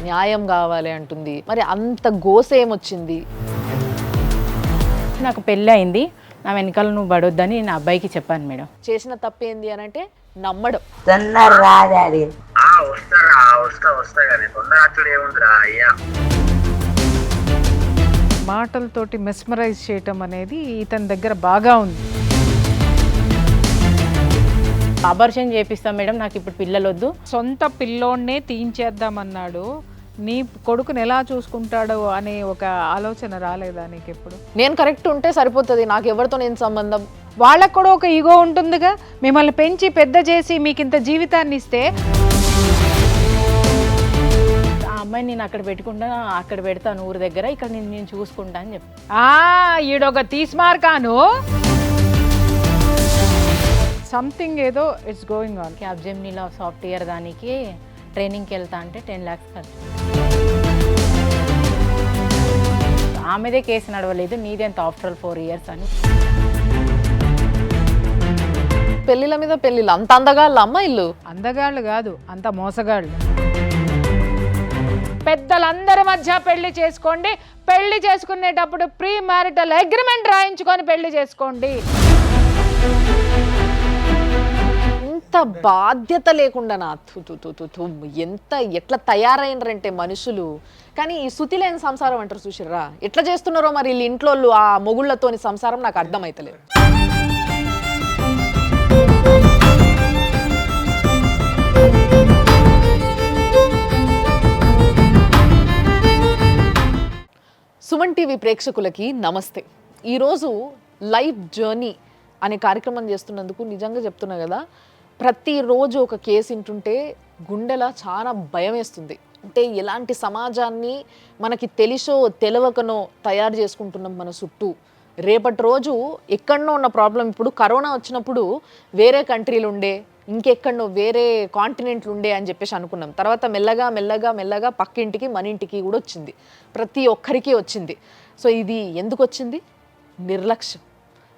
న్యాయం కావాలి అంటుంది. మరి అంత గోస ఏమొచ్చింది? నాకు పెళ్ళి అయింది, నా వెనకాల నువ్వు పడొద్దని నా అబ్బాయికి చెప్పాను మేడం. చేసిన తప్పేంది అని అంటే నమ్మడం. మాటలతోటి మెస్మరైజ్ చేయటం అనేది ఇతని దగ్గర బాగా ఉంది. అబార్షన్ చేపిస్తాం మేడం, నాకు ఇప్పుడు పిల్లలు వద్దు. సొంత పిల్లోన్నే తీయించేద్దామన్నాడు. నీ కొడుకుని ఎలా చూసుకుంటాడో అనే ఒక ఆలోచన రాలేదా నీకు ఎప్పుడు? నేను కరెక్ట్ ఉంటే సరిపోతుంది, నాకు ఎవరితో నేను సంబంధం. వాళ్ళకు కూడా ఒక ఈగో ఉంటుందిగా. మిమ్మల్ని పెంచి పెద్ద చేసి మీకు ఇంత జీవితాన్ని ఇస్తే ఆ అమ్మాయిని నేను అక్కడ పెట్టుకుంటా, అక్కడ పెడతాను ఊరి దగ్గర, ఇక్కడ నేను చూసుకుంటా అని చెప్పి. ఈడొక తీస్మార్కాను సంథింగ్ ఏదో ఇట్స్ గోయింగ్ ఆన్. క్యాబ్జెమినీలో సాఫ్ట్వేర్ దానికి ట్రైనింగ్కి వెళ్తా అంటే 10 lakhs ఖర్చు. ఆమెదే కేసు నడవలేదు, నీదెంత ఆఫ్టర్ ఆల్ 4 years అని. పెళ్లిల మీద పెళ్లిళ్ళు, అంత అందగాళ్ళ అమ్మాయిలు. అందగాళ్ళు కాదు, అంత మోసగాళ్ళు. పెద్దలందరి మధ్య పెళ్లి చేసుకోండి, పెళ్లి చేసుకునేటప్పుడు ప్రీ మ్యారిటల్ అగ్రిమెంట్ రాయించుకొని పెళ్లి చేసుకోండి. ఎంత బాధ్యత లేకుండా ఎంత ఎట్లా తయారైనరంటే మనుషులు. కానీ ఈ శృతి లేని సంసారం అంటారు చూసిర్రా, ఎట్లా చేస్తున్నారో మరి వీళ్ళ ఇంట్లో ఆ మొగుళ్ళతోని సంసారం నాకు అర్థమైతలేదు. సుమన్ టీవీ ప్రేక్షకులకి నమస్తే. ఈరోజు లైఫ్ జర్నీ అనే కార్యక్రమం చేస్తున్నందుకు నిజంగా చెప్తున్నా కదా, ప్రతిరోజు ఒక కేసు వింటుంటే గుండెలా చాలా భయం వేస్తుంది. అంటే ఎలాంటి సమాజాన్ని మనకి తెలిసో తెలియకనో తయారు చేసుకుంటున్నాం మన చుట్టూ. రేపటి రోజు ఎక్కడనో ఉన్న ప్రాబ్లం, ఇప్పుడు కరోనా వచ్చినప్పుడు వేరే కంట్రీలు ఉండే, ఇంకెక్కడనో వేరే కాంటినెంట్లు ఉండే అని చెప్పేసి అనుకున్నాం. తర్వాత మెల్లగా మెల్లగా మెల్లగా పక్కింటికి మన ఇంటికి కూడా వచ్చింది, ప్రతి ఒక్కరికి వచ్చింది. సో ఇది ఎందుకు వచ్చింది? నిర్లక్ష్యం.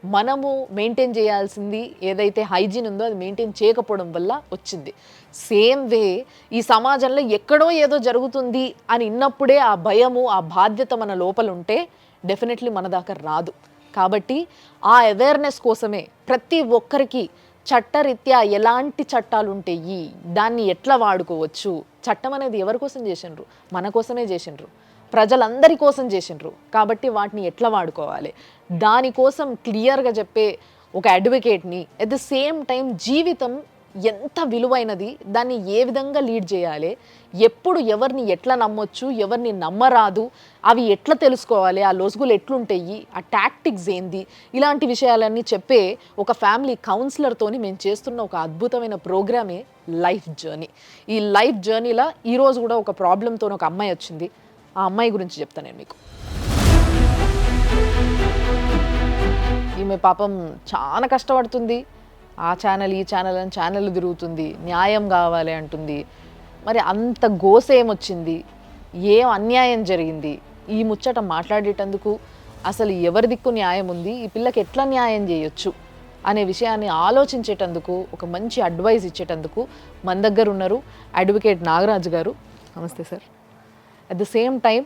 మనము మెయింటైన్ చేయాల్సింది ఏదైతే హైజీన్ ఉందో అది మెయింటైన్ చేయకపోవడం వల్ల వచ్చింది. సేమ్ వే ఈ సమాజంలో ఎక్కడో ఏదో జరుగుతుంది అని విన్నప్పుడే ఆ భయము, ఆ బాధ్యత మన లోపల ఉంటే డెఫినెట్లీ మన దాకా రాదు. కాబట్టి ఆ అవేర్నెస్ కోసమే ప్రతి ఒక్కరికి చట్టరీత్యా ఎలాంటి చట్టాలు ఉంటాయి, దాన్ని ఎట్లా వాడుకోవచ్చు. చట్టం అనేది ఎవరి కోసం చేసిండ్రు? మన కోసమే చేసిండ్రు, ప్రజలందరి కోసం చేసిండ్రు. కాబట్టి వాటిని ఎట్లా వాడుకోవాలి దానికోసం క్లియర్గా చెప్పే ఒక అడ్వకేట్ని, అట్ ద సేమ్ టైం జీవితం ఎంత విలువైనది, దాన్ని ఏ విధంగా లీడ్ చేయాలి, ఎప్పుడు ఎవరిని ఎట్లా నమ్మొచ్చు, ఎవరిని నమ్మరాదు, అవి ఎట్లా తెలుసుకోవాలి, ఆ లొసుగులు ఎట్లుంటాయి, ఆ టాక్టిక్స్ ఏంది, ఇలాంటి విషయాలన్నీ చెప్పే ఒక ఫ్యామిలీ కౌన్సిలర్తోని మేము చేస్తున్న ఒక అద్భుతమైన ప్రోగ్రామే లైఫ్ జర్నీ. ఈ లైఫ్ జర్నీలో ఈరోజు కూడా ఒక ప్రాబ్లంతో ఒక అమ్మాయి వచ్చింది. ఆ అమ్మాయి గురించి చెప్తాను నేను మీకు. ఈమె పాపం చాలా కష్టపడుతుంది, ఆ ఛానల్ ఈ ఛానల్ అని ఛానల్ తిరుగుతుంది, న్యాయం కావాలి అంటుంది. మరి అంత గోస ఏమొచ్చింది, ఏం అన్యాయం జరిగింది, ఈ ముచ్చట మాట్లాడేటందుకు అసలు ఎవరి దిక్కు న్యాయం ఉంది, ఈ పిల్లకి ఎట్లా న్యాయం చేయొచ్చు అనే విషయాన్ని ఆలోచించేటందుకు, ఒక మంచి అడ్వైస్ ఇచ్చేటందుకు మన దగ్గర ఉన్నారు అడ్వకేట్ నాగరాజు గారు. నమస్తే sir. At the same time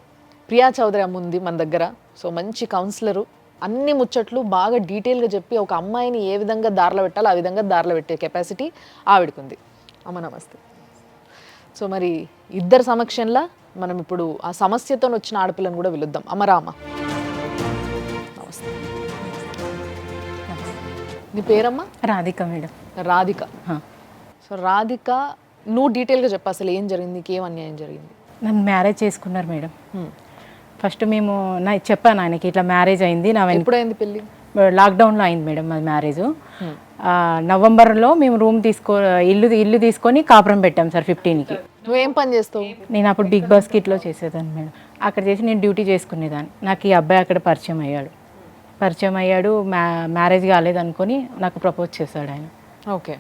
Priya Chowdary అమ్మ ఉంది మన దగ్గర. సో మంచి కౌన్సిలరు, అన్ని ముచ్చట్లు బాగా డీటెయిల్గా చెప్పి ఒక అమ్మాయిని ఏ విధంగా దారిలో పెట్టాలో ఆ విధంగా దారిలో పెట్టే కెపాసిటీ ఆవిడకుంది. అమ్మ నమస్తే. సో మరి ఇద్దరు సమక్షంలో మనం ఇప్పుడు ఆ సమస్యతో వచ్చిన ఆడపిల్లను కూడా పిలుద్దాం. అమ్మ రామ. నమస్తే. నీ పేరమ్మా? రాధిక మేడం. రాధిక. సో రాధిక, నువ్వు డీటెయిల్గా చెప్పు అసలు ఏం జరిగింది, నీకు ఏం అన్యాయం జరిగింది? నన్ను మ్యారేజ్ చేసుకున్నారు మేడం. ఫస్ట్ మేము చెప్పాను ఆయనకి ఇట్లా మ్యారేజ్ అయింది. ఎప్పుడైంది పెళ్ళి? లాక్డౌన్లో అయింది మేడం మాది మ్యారేజ్. నవంబర్లో మేము రూమ్ ఇల్లు తీసుకొని కాపురం పెట్టాం సార్ 15కి. నువ్వేం పని చేస్తావు? నేను అప్పుడు బిగ్ బాస్కెట్లో చేసేదాన్ని మేడం. అక్కడ చేసి నేను డ్యూటీ చేసుకునేదాన్ని. నాకు ఈ అబ్బాయి అక్కడ పరిచయం అయ్యాడు. మ్యారేజ్ కాలేదనుకొని నాకు ప్రపోజ్ చేశాడు ఆయన. ఓకే.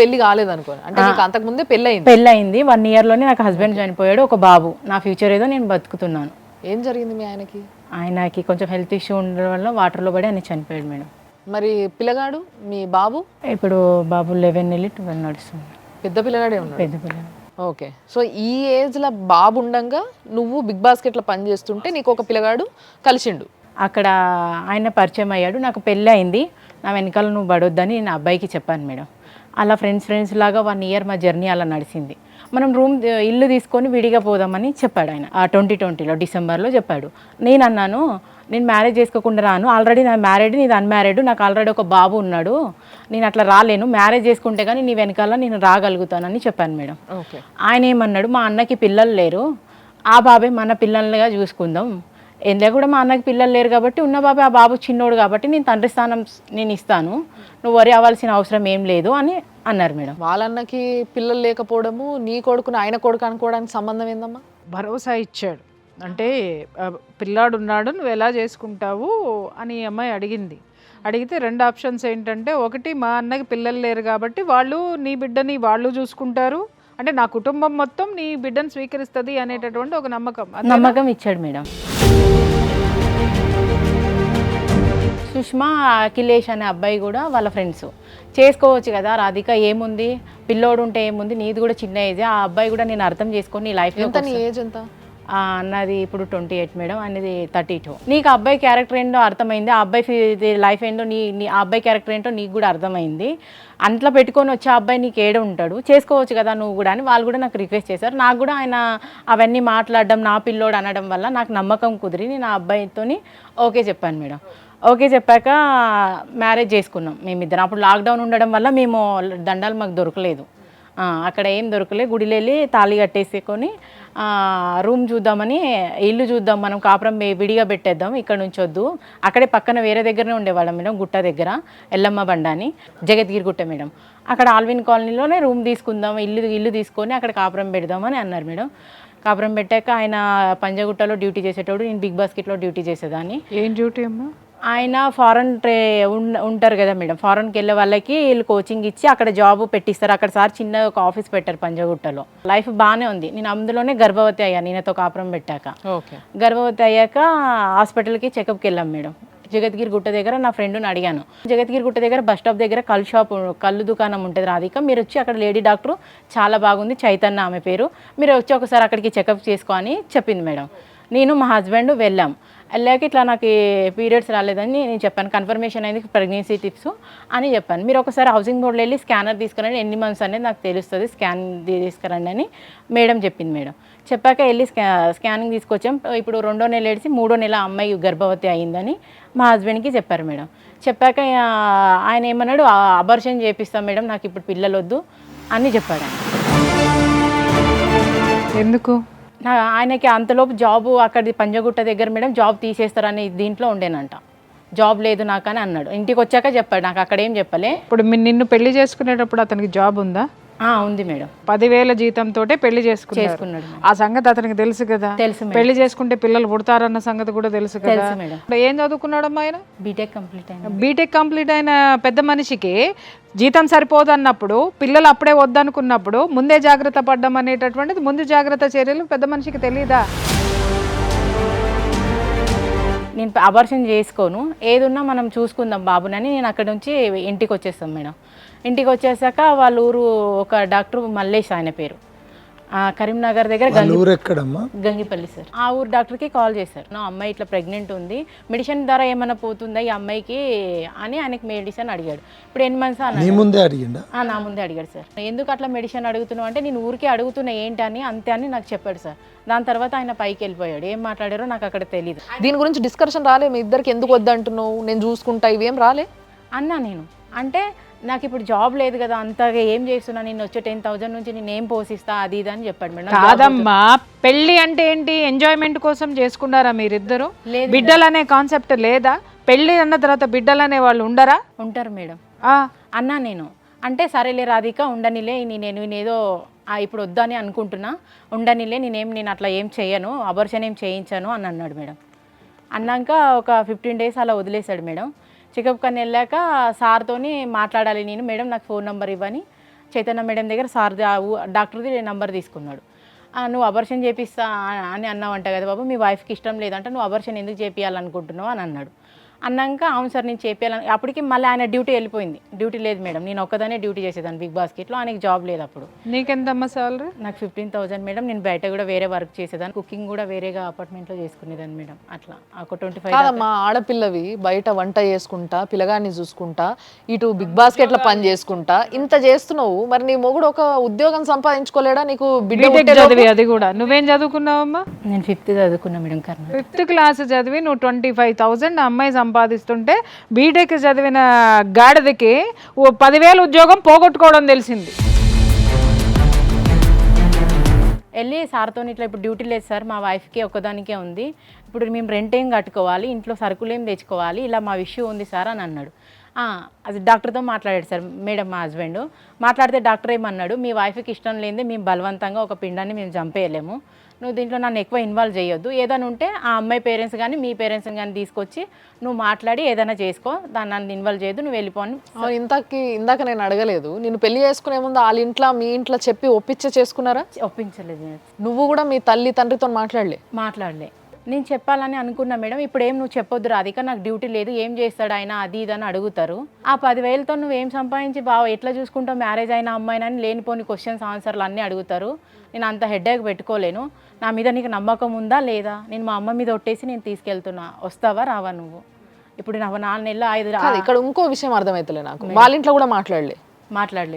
పెళ్లి కాలేదనుకోని అంటే అంతకు ముందే పెళ్ళయింది 1 yearలోనే నాకు హస్బెండ్ చనిపోయాడు, ఒక బాబు. నా ఫ్యూచర్ ఏదో నేను బతుకుతున్నాను. ఏం జరిగింది మీ ఆయనకి? కొంచెం హెల్త్ ఇష్యూ ఉండడం వల్ల వాటర్లో పడి ఆయన చనిపోయాడు మేడం. మరి పిల్లగాడు మీ బాబు? ఇప్పుడు బాబు 11 నెలలు 12 నడుస్తుంది. పెద్ద పిల్లగాడే ఉన్నాడు? పెద్ద పిల్లగాడు. ఓకే. సో ఈ ఏజ్లో బాబు ఉండంగా నువ్వు బిగ్ బాస్కెట్లో పని చేస్తుంటే నీకు ఒక పిల్లగాడు కలిసిండు. అక్కడ ఆయన పరిచయం అయ్యాడు, నాకు పెళ్ళి అయింది, నా వెనకాల నువ్వు పడొద్దని నేను అబ్బాయికి చెప్పాను మేడం. అలా ఫ్రెండ్స్ లాగా 1 ఇయర్ మా జర్నీ అలా నడిచింది. మనం ఇల్లు తీసుకొని విడిగా పోదామని చెప్పాడు ఆయన. 2020లో డిసెంబర్లో చెప్పాడు. నేను అన్నాను, నేను మ్యారేజ్ చేసుకోకుండా రాను, ఆల్రెడీ నా మ్యారీడ్, నీది అన్మ్యారీడ్, నాకు ఆల్రెడీ ఒక బాబు ఉన్నాడు, నేను అట్లా రాలేను, మ్యారేజ్ చేసుకుంటే కానీ నీ వెనకాల నేను రాగలుగుతానని చెప్పాను మేడం. ఓకే. ఆయన ఏమన్నాడు, మా అన్నకి పిల్లలు లేరు, ఆ బాబే మన పిల్లలుగా చూసుకుందాం, ఎందులో కూడా మా అన్నకి పిల్లలు లేరు కాబట్టి ఉన్న బాబే, ఆ బాబు చిన్నోడు కాబట్టి నేను తండ్రి స్థానం నేను ఇస్తాను, నువ్వు వరి అవ్వాల్సిన అవసరం ఏం లేదు అని అన్నారు మేడం. వాళ్ళన్నకి పిల్లలు లేకపోవడము నీ కొడుకుని ఆయన కొడుకు అనుకోవడానికి సంబంధం ఏందమ్మా? భరోసా ఇచ్చాడు. అంటే పిల్లాడు ఉన్నాడు, నువ్వు ఎలా చేసుకుంటావు అని ఈ అమ్మాయి అడిగింది. అడిగితే 2 ఆప్షన్స్ ఏంటంటే, ఒకటి మా అన్నకి పిల్లలు లేరు కాబట్టి వాళ్ళు నీ బిడ్డని వాళ్ళు చూసుకుంటారు, అంటే నా కుటుంబం మొత్తం నీ బిడ్డను స్వీకరిస్తుంది అనేటటువంటి ఒక నమ్మకం ఇచ్చాడు మేడం. సుష్మా, అఖిలేష్ అనే అబ్బాయి కూడా వాళ్ళ ఫ్రెండ్స్, చేసుకోవచ్చు కదా రాధిక, ఏముంది పిల్లోడు ఉంటే ఏముంది, నీది కూడా చిన్న ఏజే, ఆ అబ్బాయి కూడా నేను అర్థం చేసుకొని నీ లైఫ్ ఎంత, నీ ఏజ్ ఎంత? అన్నది ఇప్పుడు 28 మేడం, అనేది 32. నీకు ఆ అబ్బాయి క్యారెక్టర్ ఏంటో అర్థమైంది, ఆ అబ్బాయి లైఫ్ ఏంటో ఆ అబ్బాయి క్యారెక్టర్ ఏంటో నీకు కూడా అర్థమైంది, అంట్లో పెట్టుకొని వచ్చే అబ్బాయి నీకు ఏడ ఉంటాడు, చేసుకోవచ్చు కదా నువ్వు కూడా అని వాళ్ళు కూడా నాకు రిక్వెస్ట్ చేశారు. నాకు కూడా ఆయన అవన్నీ మాట్లాడడం, నా పిల్లోడు అనడం వల్ల నాకు నమ్మకం కుదిరి నేను ఆ అబ్బాయితో ఓకే చెప్పాను మేడం. ఓకే చెప్పాక మ్యారేజ్ చేసుకున్నాం మేమిద్దరం. అప్పుడు లాక్డౌన్ ఉండడం వల్ల మేము దండాలు మాకు దొరకలేదు, అక్కడ ఏం దొరకలేదు. గుడిలో వెళ్ళి తాళి కట్టేసుకొని రూమ్ చూద్దామని, ఇల్లు చూద్దాం, మనం కాపురం విడిగా పెట్టేద్దాం, ఇక్కడ నుంచి వద్దు, అక్కడే పక్కన వేరే దగ్గరనే ఉండేవాళ్ళం మేడం, గుట్ట దగ్గర ఎల్లమ్మ బండ అని, జగద్గిరి గుట్ట మేడం, అక్కడ ఆల్విన్ కాలనీలోనే రూమ్ తీసుకుందాం, ఇల్లు తీసుకొని అక్కడ కాపురం పెడదామని అన్నారు మేడం. కాపురం పెట్టాక ఆయన పంజగుట్టలో డ్యూటీ చేసేటోడు, నేను బిగ్ బాస్కెట్లో డ్యూటీ చేసేదాన్ని. ఏం డ్యూటీ అమ్మా? ఆయన ఫారెన్ ఉంటారు కదా మేడం, ఫారెన్కి వెళ్ళే వాళ్ళకి వీళ్ళు కోచింగ్ ఇచ్చి అక్కడ జాబ్ పెట్టిస్తారు. అక్కడ సార్ చిన్న ఒక ఆఫీస్ పెట్టారు పంజగుట్టలో. లైఫ్ బాగానే ఉంది. నేను అందులోనే గర్భవతి అయ్యాను ఈయనతో కాపురం పెట్టాక. ఓకే. గర్భవతి అయ్యాక హాస్పిటల్కి చెకప్కి వెళ్ళాం మేడం. జగద్గిరి గుట్ట దగ్గర నా ఫ్రెండ్ని అడిగాను, జగద్గిరి గుట్ట దగ్గర బస్ స్టాప్ దగ్గర కళ్ళు దుకాణం ఉంటుంది రాధిక, మీరు వచ్చి అక్కడ లేడీ డాక్టర్ చాలా బాగుంది, చైతన్య ఆమె పేరు, మీరు వచ్చి ఒకసారి అక్కడికి చెకప్ చేసుకో అని చెప్పింది మేడం. నేను మా హస్బెండ్ వెళ్ళాం. వెళ్ళాక ఇట్లా నాకు పీరియడ్స్ రాలేదని నేను చెప్పాను, కన్ఫర్మేషన్ అయింది ప్రెగ్నెన్సీ టిప్స్ అని చెప్పాను. మీరు ఒకసారి హౌసింగ్ బోర్డులో వెళ్ళి స్కానర్ తీసుకురండి, ఎన్ని మంత్స్ అనేది నాకు తెలుస్తుంది, స్కాన్ తీసుకురండి అని మేడం చెప్పింది మేడం. చెప్పాక వెళ్ళి స్కానింగ్ తీసుకొచ్చాం. ఇప్పుడు 2వ నెల ఏడిసి 3వ నెల అమ్మాయి గర్భవతి అయిందని మా హస్బెండ్కి చెప్పారు మేడం. చెప్పాక ఆయన ఏమన్నాడు, అబార్షన్ చేపిస్తాం మేడం, నాకు ఇప్పుడు పిల్లలు వద్దు అని చెప్పాడు ఆయన. ఎందుకు? ఆయనకి అంతలోపు జాబు అక్కడి పంజగుట్ట దగ్గర మేడం జాబ్ తీసేస్తారని దీంట్లో ఉండేనంట, జాబ్ లేదు నాకు అని అన్నాడు. ఇంటికి వచ్చాక చెప్పాడు, నాకు అక్కడ ఏం చెప్పలే. ఇప్పుడు నిన్ను పెళ్లి చేసుకునేటప్పుడు అతనికి జాబ్ ఉందా? ఉంది మేడం. 10,000 జీతంతో పెళ్లి చేసుకున్నాడు. ఆ సంగతి అతనికి తెలుసు కదా? తెలుసు. పెళ్లి చేసుకుంటే పిల్లలు పుడతారన్న సంగతి కూడా తెలుసు కదా? మేడం. ఏం చదువుకున్నాడమ్మా ఆయన? బీటెక్ కంప్లీట్ అయిన. బీటెక్ కంప్లీట్ అయిన పెద్ద మనిషికి జీతం సరిపోదు అన్నప్పుడు, పిల్లలు అప్పుడే వద్దనుకున్నప్పుడు ముందే జాగ్రత్త పడ్డం అనేటటువంటిది, ముందు జాగ్రత్త చర్యలు పెద్ద మనిషికి తెలియదా? నేను అబార్షన్ చేసుకోను, ఏదున్నా మనం చూసుకుందాం బాబునని నేను అక్కడ నుంచి ఇంటికి వచ్చేస్తాం మేడం. ఇంటికి వచ్చేసాక వాళ్ళ ఊరు ఒక డాక్టర్ మల్లేష్ ఆయన పేరు, కరీంనగర్ దగ్గర గంగిపల్లి సార్, ఆ ఊరు డాక్టర్కి కాల్ చేశారు, నా అమ్మాయి ఇట్లా ప్రెగ్నెంట్ ఉంది, మెడిసిన్ ద్వారా ఏమైనా పోతుందా ఈ అమ్మాయికి అని ఆయనకి మెడిసిన్ అడిగాడు. ఇప్పుడు 8 మంత్స్ అన్న నా ముందే అడిగాడు సార్. ఎందుకు అట్లా మెడిసిన్ అడుగుతున్నావు అంటే, నేను ఊరికే అడుగుతున్నా ఏంటి అని, అంతే అని నాకు చెప్పాడు సార్. దాని తర్వాత ఆయన పైకి వెళ్ళిపోయాడు. ఏం మాట్లాడారో నాకు అక్కడ తెలియదు. దీని గురించి డిస్కషన్ రాలే మీ ఇద్దరికి? ఎందుకు వద్దంటున్నావు, నేను చూసుకుంటా, ఇవేం రాలే అన్నా నేను? అంటే నాకు ఇప్పుడు జాబ్ లేదు కదా, అంతగా ఏం చేస్తున్నా, నేను వచ్చే 10,000 నుంచి నేను ఏం పోషిస్తా అది ఇది అని చెప్పాడు మేడం. కాదమ్మా, పెళ్లి అంటే ఏంటి? ఎంజాయ్మెంట్ కోసం చేసుకున్నారా మీరిద్దరు? బిడ్డలు అనే కాన్సెప్ట్ లేదా? పెళ్లి అన్న తర్వాత బిడ్డలు అనే వాళ్ళు ఉండరా? ఉంటారు మేడం అన్నా నేను. అంటే సరేలే రాధిక ఉండనిలే, నేనేదో ఇప్పుడు వద్దని అనుకుంటున్నా, ఉండనిలే, నేను అట్లా ఏం చేయను, అబార్షన్ ఏం చేయించాను అని అన్నాడు మేడం. అన్నాక ఒక 15 days అలా వదిలేశాడు మేడం. చెకప్ కానీ వెళ్ళాక సార్తోని మాట్లాడాలి నేను, మేడం నాకు ఫోన్ నెంబర్ ఇవ్వని చైతన్య మేడం దగ్గర సార్ డాక్టర్ది నెంబర్ తీసుకున్నాడు. నువ్వు అబార్షన్ చేపిస్తా అని అన్నావంట కదా బాబు, మీ వైఫ్కి ఇష్టం లేదంట, నువ్వు అబార్షన్ ఎందుకు చేపియాలనుకుంటున్నావు అని అన్నాడు. అన్నాక అవును సార్ నేను చేయాలని అప్పటికి మళ్ళీ ఆయన డ్యూటీ వెళ్ళిపోయింది. డ్యూటీ లేదు మేడం, నేను ఒక్కదానే డ్యూటీ చేసేదాన్ని బిగ్ బాస్కెట్లో, ఆయనకి జాబ్ లేదు అప్పుడు. నీకెంతమ్మా సాలరీ? నాకు 15,000 మేడం. నేను బయట కూడా వేరే వర్క్ చేసేదాన్ని, కుకింగ్ కూడా వేరేగా అపార్ట్మెంట్లో చేసుకునేదాన్ని మేడం. అట్లా ఒక 25 కాదమ్మా, ఆడపిల్లవి బయట వంట చేసుకుంటా పిల్లగాన్ని చూసుకుంటా ఇటు బిగ్ బాస్కెట్లో పని చేసుకుంటా ఇంత చేస్తున్నావు, మరి నీ మొగుడు ఒక ఉద్యోగం సంపాదించుకోలేడా? నీకు బిడ్డ బీటెక్ పుట్టేలోపు? చదివి అది కూడా. నువ్వేం చదువుకున్నావమ్మా? నేను 5th చదువుకున్నా మేడం కర్నూలు. 5th క్లాస్ చదివి నువ్వు 25,000 అమ్మాయి సంపాదిస్తుంటే బీటెక్ చదివిన గాడిదకి 10,000 ఉద్యోగం పోగొట్టుకోవడం తెలిసింది. వెళ్ళి సార్తో ఇట్లా ఇప్పుడు డ్యూటీ లేదు సార్, మా వైఫ్కి ఒక్కదానికే ఉంది, ఇప్పుడు మేము రెంట్ ఏం కట్టుకోవాలి, ఇంట్లో సరుకులు ఏం తెచ్చుకోవాలి, ఇలా మా ఇష్యూ ఉంది సార్ అని అన్నాడు. అది డాక్టర్తో మాట్లాడాడు సార్ మేడం, మా హస్బెండ్ మాట్లాడితే డాక్టర్ ఏమన్నాడు, మీ వైఫ్కి ఇష్టం లేనిదే మేము బలవంతంగా ఒక పిండాన్ని మేము చంపేయలేము, నువ్వు దీంట్లో నన్ను ఎక్కువ ఇన్వాల్వ్ చేయొద్దు, ఏదైనా ఉంటే ఆ అమ్మాయి పేరెంట్స్ కానీ మీ పేరెంట్స్ని కానీ తీసుకొచ్చి నువ్వు మాట్లాడి ఏదైనా చేసుకో, దాన్ని నన్ను ఇన్వాల్వ్ చేయొద్దు, నువ్వు వెళ్ళిపోని. ఇందాక నేను అడగలేదు, నేను పెళ్లి చేసుకునే ముందు వాళ్ళ ఇంట్లో మీ ఇంట్లో చెప్పి ఒప్పించే చేసుకున్నారా? ఒప్పించలేదు. నువ్వు కూడా మీ తల్లి తండ్రితో మాట్లాడలే. నేను చెప్పాలని అనుకున్నా మేడం, ఇప్పుడు ఏం నువ్వు చెప్పొద్దు రాధిక, నాకు డ్యూటీ లేదు, ఏం చేస్తాడు ఆయన అది ఇది అని అడుగుతారు. ఆ 10,000తో నువ్వేం సంపాదించి బావ ఎట్లా చూసుకుంటావు, మ్యారేజ్ అయిన అమ్మాయినని లేనిపోని క్వశ్చన్స్ ఆన్సర్లు అన్నీ అడుగుతారు. నేను అంత హెడ్ఏక్ పెట్టుకోలేను, నా మీద నీకు నమ్మకం ఉందా లేదా, నేను మా అమ్మ మీద ఒట్టేసి నేను తీసుకెళ్తున్నా, వస్తావా రావా నువ్వు? ఇప్పుడు 4 నెలలు 5 ఇక్కడ ఇంకో విషయం అర్థమైతలే నాకు, వాళ్ళ ఇంట్లో కూడా మాట్లాడలే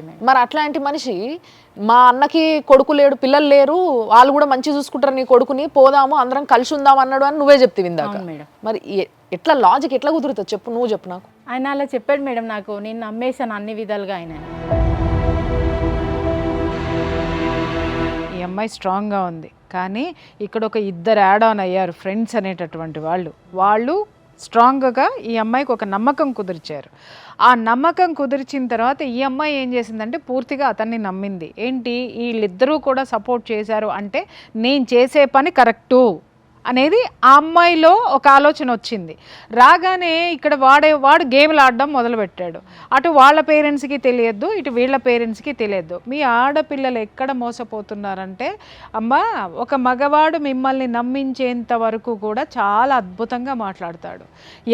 మేడం. మరి అట్లాంటి మనిషి మా అన్నకి కొడుకు లేడు పిల్లలు లేరు వాళ్ళు కూడా మంచి చూసుకుంటారు నీ కొడుకుని, పోదాము అందరం కలిసి ఉందాం అన్నాడు అని నువ్వే చెప్తే ఇందాక. మరి ఎట్లా లాజిక్ ఎట్లా కుదురుతుంది చెప్పు, నువ్వు చెప్పు నాకు. ఆయన అలా చెప్పాడు మేడం, నాకు నేను నమ్మేశాను అన్ని విధాలుగా ఆయన. ఈ అమ్మాయి స్ట్రాంగ్గా ఉంది, కానీ ఇక్కడ ఒక 2 యాడ్ ఆన్ అయ్యారు ఫ్రెండ్స్ అనేటటువంటి వాళ్ళు స్ట్రాంగ్గా ఈ అమ్మాయికి ఒక నమ్మకం కుదిర్చారు. ఆ నమ్మకం కుదిర్చిన తర్వాత ఈ అమ్మాయి ఏం చేసిందంటే పూర్తిగా అతన్ని నమ్మింది. ఏంటి, వీళ్ళిద్దరూ కూడా సపోర్ట్ చేశారు అంటే నేను చేసే పని కరెక్టు అనేది ఆ అమ్మాయిలో ఒక ఆలోచన వచ్చింది. రాగానే ఇక్కడ వాడు గేమ్లు ఆడడం మొదలుపెట్టాడు. అటు వాళ్ళ పేరెంట్స్కి తెలియద్దు, ఇటు వీళ్ళ పేరెంట్స్కి తెలియద్దు. మీ ఆడపిల్లలు ఎక్కడ మోసపోతున్నారంటే, అమ్మ ఒక మగవాడు మిమ్మల్ని నమ్మించేంత వరకు కూడా చాలా అద్భుతంగా మాట్లాడతాడు.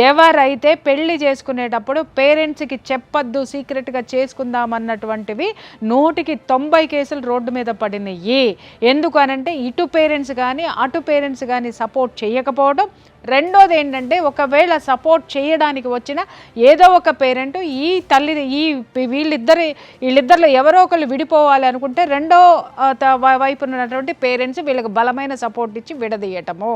ఎవరైతే పెళ్లి చేసుకునేటప్పుడు పేరెంట్స్కి చెప్పద్దు సీక్రెట్గా చేసుకుందాం అన్నటువంటివి 100కి 90 కేసులు రోడ్డు మీద పడినాయి. ఎందుకు అనంటే ఇటు పేరెంట్స్ కానీ అటు పేరెంట్స్ కానీ సపోర్ట్ చేయకపోవడం. రెండోది ఏంటంటే, ఒకవేళ చేయడానికి వచ్చిన ఏదో ఒక పేరెంట్ ఈ తల్లి వీళ్ళిద్దరిలో ఎవరో ఒకరు విడిపోవాలి అనుకుంటే రెండో వైపు ఉన్నటువంటి పేరెంట్స్ వీళ్ళకి బలమైన సపోర్ట్ ఇచ్చి విడదీయటము.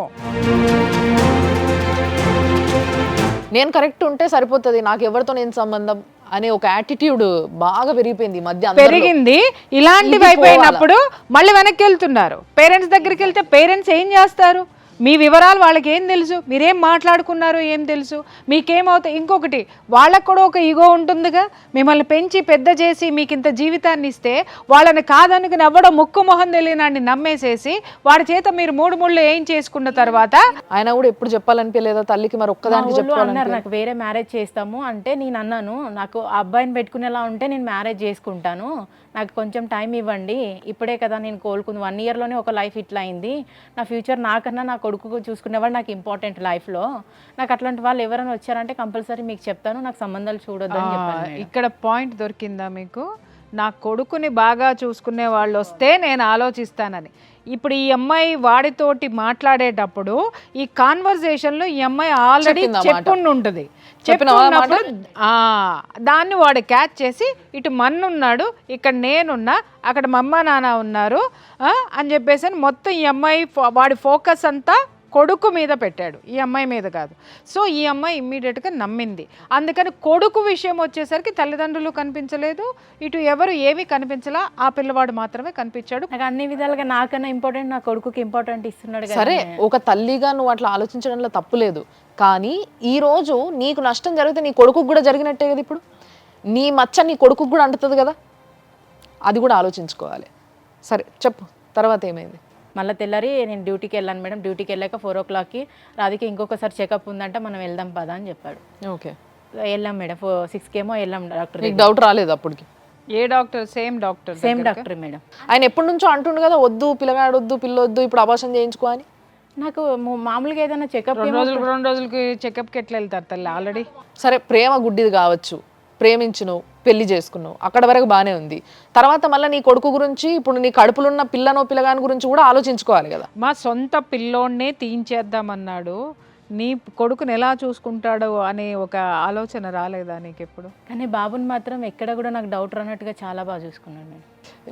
నేను కరెక్ట్ ఉంటే సరిపోతుంది, నాకు ఎవరితో నేను సంబంధం అనే ఒక యాటిట్యూడ్ బాగా పెరిగిపోయింది ఈ మధ్య. పెరిగింది. ఇలాంటివి అయిపోయినప్పుడు మళ్ళీ వెనక్కి వెళ్తున్నారు. పేరెంట్స్ దగ్గరికి వెళ్తే పేరెంట్స్ ఏం చేస్తారు, మీ వివరాలు వాళ్ళకి ఏం తెలుసు, మీరేం మాట్లాడుకున్నారు ఏం తెలుసు, మీకేమవుతాయి. ఇంకొకటి, వాళ్ళకు కూడా ఒక ఈగో ఉంటుందిగా, మిమ్మల్ని పెంచి పెద్ద చేసి మీకు ఇంత జీవితాన్ని ఇస్తే వాళ్ళని కాదనుకుని ఎవడో ముక్కు మొహం తెలియనాన్ని నమ్మేసేసి వాడి చేత మీరు 3 ముళ్ళు ఏం చేసుకున్న తర్వాత ఆయన కూడా ఎప్పుడు చెప్పాలనిపించలేదా తల్లికి? మరి ఒక్కదానికి అన్నారు, నాకు వేరే మ్యారేజ్ చేస్తాము అంటే నేను అన్నాను, నాకు ఆ అబ్బాయిని పెట్టుకునేలా ఉంటే నేను మ్యారేజ్ చేసుకుంటాను, నాకు కొంచెం టైం ఇవ్వండి, ఇప్పుడే కదా నేను కోలుకుంది, 1 ఇయర్లోనే ఒక లైఫ్ ఇట్లా అయింది, నా ఫ్యూచర్ నాకన్నా నా కొడుకు చూసుకునేవాడు నాకు ఇంపార్టెంట్ లైఫ్లో, నాకు అట్లాంటి వాళ్ళు ఎవరైనా వచ్చారంటే కంపల్సరీ మీకు చెప్తాను, నాకు సంబంధాలు చూడొద్దు అని చెప్పాను. ఇక్కడ పాయింట్ దొరికిందా మీకు? నా కొడుకుని బాగా చూసుకునే వాళ్ళు వస్తే నేను ఆలోచిస్తానని. ఇప్పుడు ఈ అమ్మాయి వాడితోటి మాట్లాడేటప్పుడు ఈ కాన్వర్సేషన్లో ఈ అమ్మాయి ఆల్రెడీ చెప్పుండి ఉంటుంది. చెప్పినప్పుడు దాన్ని వాడు క్యాచ్ చేసి, ఇటు మన్నున్నాడు, ఇక్కడ నేనున్నా, అక్కడ మా అమ్మ నాన్న ఉన్నారు అని చెప్పేసి మొత్తం ఈ అమ్మాయి వాడి ఫోకస్ అంతా కొడుకు మీద పెట్టాడు, ఈ అమ్మాయి మీద కాదు. సో ఈ అమ్మాయి ఇమ్మీడియట్గా నమ్మింది. అందుకని కొడుకు విషయం వచ్చేసరికి తల్లిదండ్రులు కనిపించలేదు, ఇటు ఎవరు ఏమీ కనిపించలా, ఆ పిల్లవాడు మాత్రమే కనిపించాడు. నాకు అన్ని విధాలుగా నాకన్నా ఇంపార్టెంట్ నా కొడుకుకి ఇంపార్టెంట్ ఇస్తున్నాడు. సరే, ఒక తల్లిగా నువ్వు అట్లా ఆలోచించడంలో తప్పు లేదు, కానీ ఈ రోజు నీకు నష్టం జరిగితే నీ కొడుకుకు కూడా జరిగినట్టే కదా. ఇప్పుడు నీ మచ్చ నీ కొడుకుకు కూడా అంటుతుంది కదా, అది కూడా ఆలోచించుకోవాలి. సరే చెప్పు, తర్వాత ఏమైంది? మళ్ళీ తెల్లారి నేను డ్యూటీకి వెళ్ళాను మేడం. డ్యూటీకి వెళ్ళాక 4 o'clockకి రాధికి ఇంకొకసారి చెకప్ ఉందంటే మనం వెళ్దాం పదా అని చెప్పాడు. ఓకే, వెళ్ళాం మేడం. 6 ఏమో వెళ్ళాం. డాక్టర్ డౌట్ రాలేదు అప్పటికి? ఏ డాక్టర్? Same doctor madam. ఆయన ఎప్పటి నుంచో అంటుండు కదా, వద్దు పిల్లగాడు వద్దు పిల్లొద్దు ఇప్పుడు అబార్షన్ చేయించుకో అని. నాకు మామూలుగా ఏదైనా చెకప్ 2 రోజులకి చెకప్కి ఎట్లా వెళ్తారు తల్లి ఆల్రెడీ? సరే ప్రేమ గుడ్డిది కావచ్చు, ప్రేమించును, పెళ్లి చేసుకున్నావు, అక్కడ వరకు బాగానే ఉంది. తర్వాత మళ్ళీ నీ కొడుకు గురించి, ఇప్పుడు నీ కడుపులున్న పిల్లనో పిల్లగాని గురించి కూడా ఆలోచించుకోవాలి కదా. మా సొంత పిల్లోడినే తీయించేద్దామన్నాడు, నీ కొడుకుని ఎలా చూసుకుంటాడో అనే ఒక ఆలోచన రాలేదా నీకు ఎప్పుడు? కానీ బాబుని మాత్రం ఎక్కడ కూడా నాకు డౌట్ రానట్టుగా చాలా బాగా చూసుకున్నాను నేను.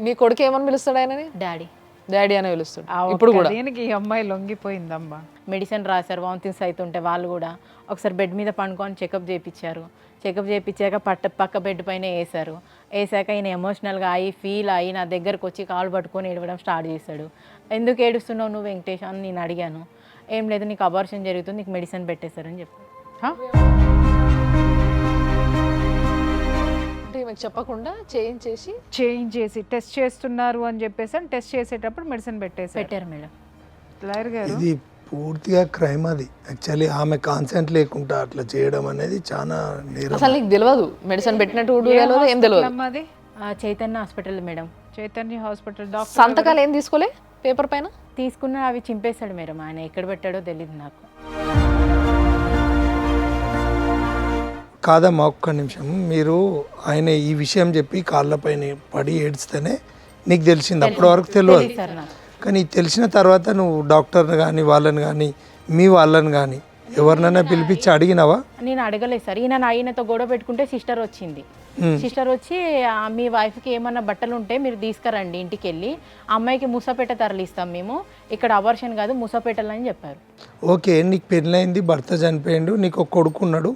నీ కొడుకు ఏమని పిలుస్తాడు ఆయనని? డాడీ డాడీ అనే పిలుస్తాడు ఇప్పుడు కూడా. దీనికి ఈ అమ్మాయి లొంగిపోయిందమ్మా. మెడిసిన్ రాశారు, వామిటింగ్స్ అవుతుంటే వాళ్ళు కూడా ఒకసారి బెడ్ మీద పండుకొని చెకప్ చేయించారు. చెకప్ చేయించాక పక్క బెడ్ పైన వేసాక ఈయన ఎమోషనల్గా అయ్యి ఫీల్ అయ్యి నా దగ్గరకు వచ్చి కాలు పట్టుకొని ఏడవడం స్టార్ట్ చేశాడు. ఎందుకు ఏడుస్తున్నావు నువ్వు వెంకటేష్ అని నేను అడిగాను. ఏం లేదు, నీకు అబార్షన్ జరుగుతుంది, నీకు మెడిసిన్ పెట్టేశారని చెప్పారు. అంటే ఈమెకు చెప్పకుండా చేయించేసి టెస్ట్ చేస్తున్నారు అని చెప్పేసి టెస్ట్ చేసేటప్పుడు మెడిసిన్ పెట్టారు మేడం. లాయర్ గారు, ఇది పూర్తిగా క్రైమ్. అది యాక్చువల్లీ ఆమె కాన్సెంట్ లేకుండా అట్లా చేయడం అనేది చాలా నేరం. అసలు నీకు తెలియదు మెడిసిన్ పెట్టినట్టు కూడా తెలియదు, ఏం తెలియదు. అమ్మది Chaitanya hospital madam. Chaitanya hospital. Doctor సంతకాలు ఏం తీసుకోలే పేపర్ పైన? తీసుకున్న అవి చింపేశాడు మేడం. ఆయన ఎక్కడ పెట్టాడో తెలియదు నాకు. కాదమ్మా, ఒక్క నిమిషం. మీరు ఆయన ఈ విషయం చెప్పి కాళ్ళపైన పడి ఏడ్స్తేనే నీకు తెలిసింది, అప్పటి వరకు తెలియదు. సార్ నాకు కానీ తెలిసిన తర్వాత నువ్వు డాక్టర్ని కానీ వాళ్ళని కానీ మీ వాళ్ళని కానీ ఎవరినైనా పిలిపించి అడిగినావా? నేను అడగలేదు సార్. ఆయనతో గొడవ పెట్టుకుంటే సిస్టర్ వచ్చింది. సిస్టర్ వచ్చి మీ వైఫ్కి ఏమన్నా బట్టలు ఉంటే మీరు తీసుకురండి ఇంటికి వెళ్ళి, అమ్మాయికి ముసపేట తరలిస్తాం మేము, ఇక్కడ అబార్షన్ కాదు ముసపేటలని చెప్పారు. ఓకే, నీకు పెళ్ళైంది, భర్త చనిపోయిండు, నీకు ఒక కొడుకు ఉన్నాడు,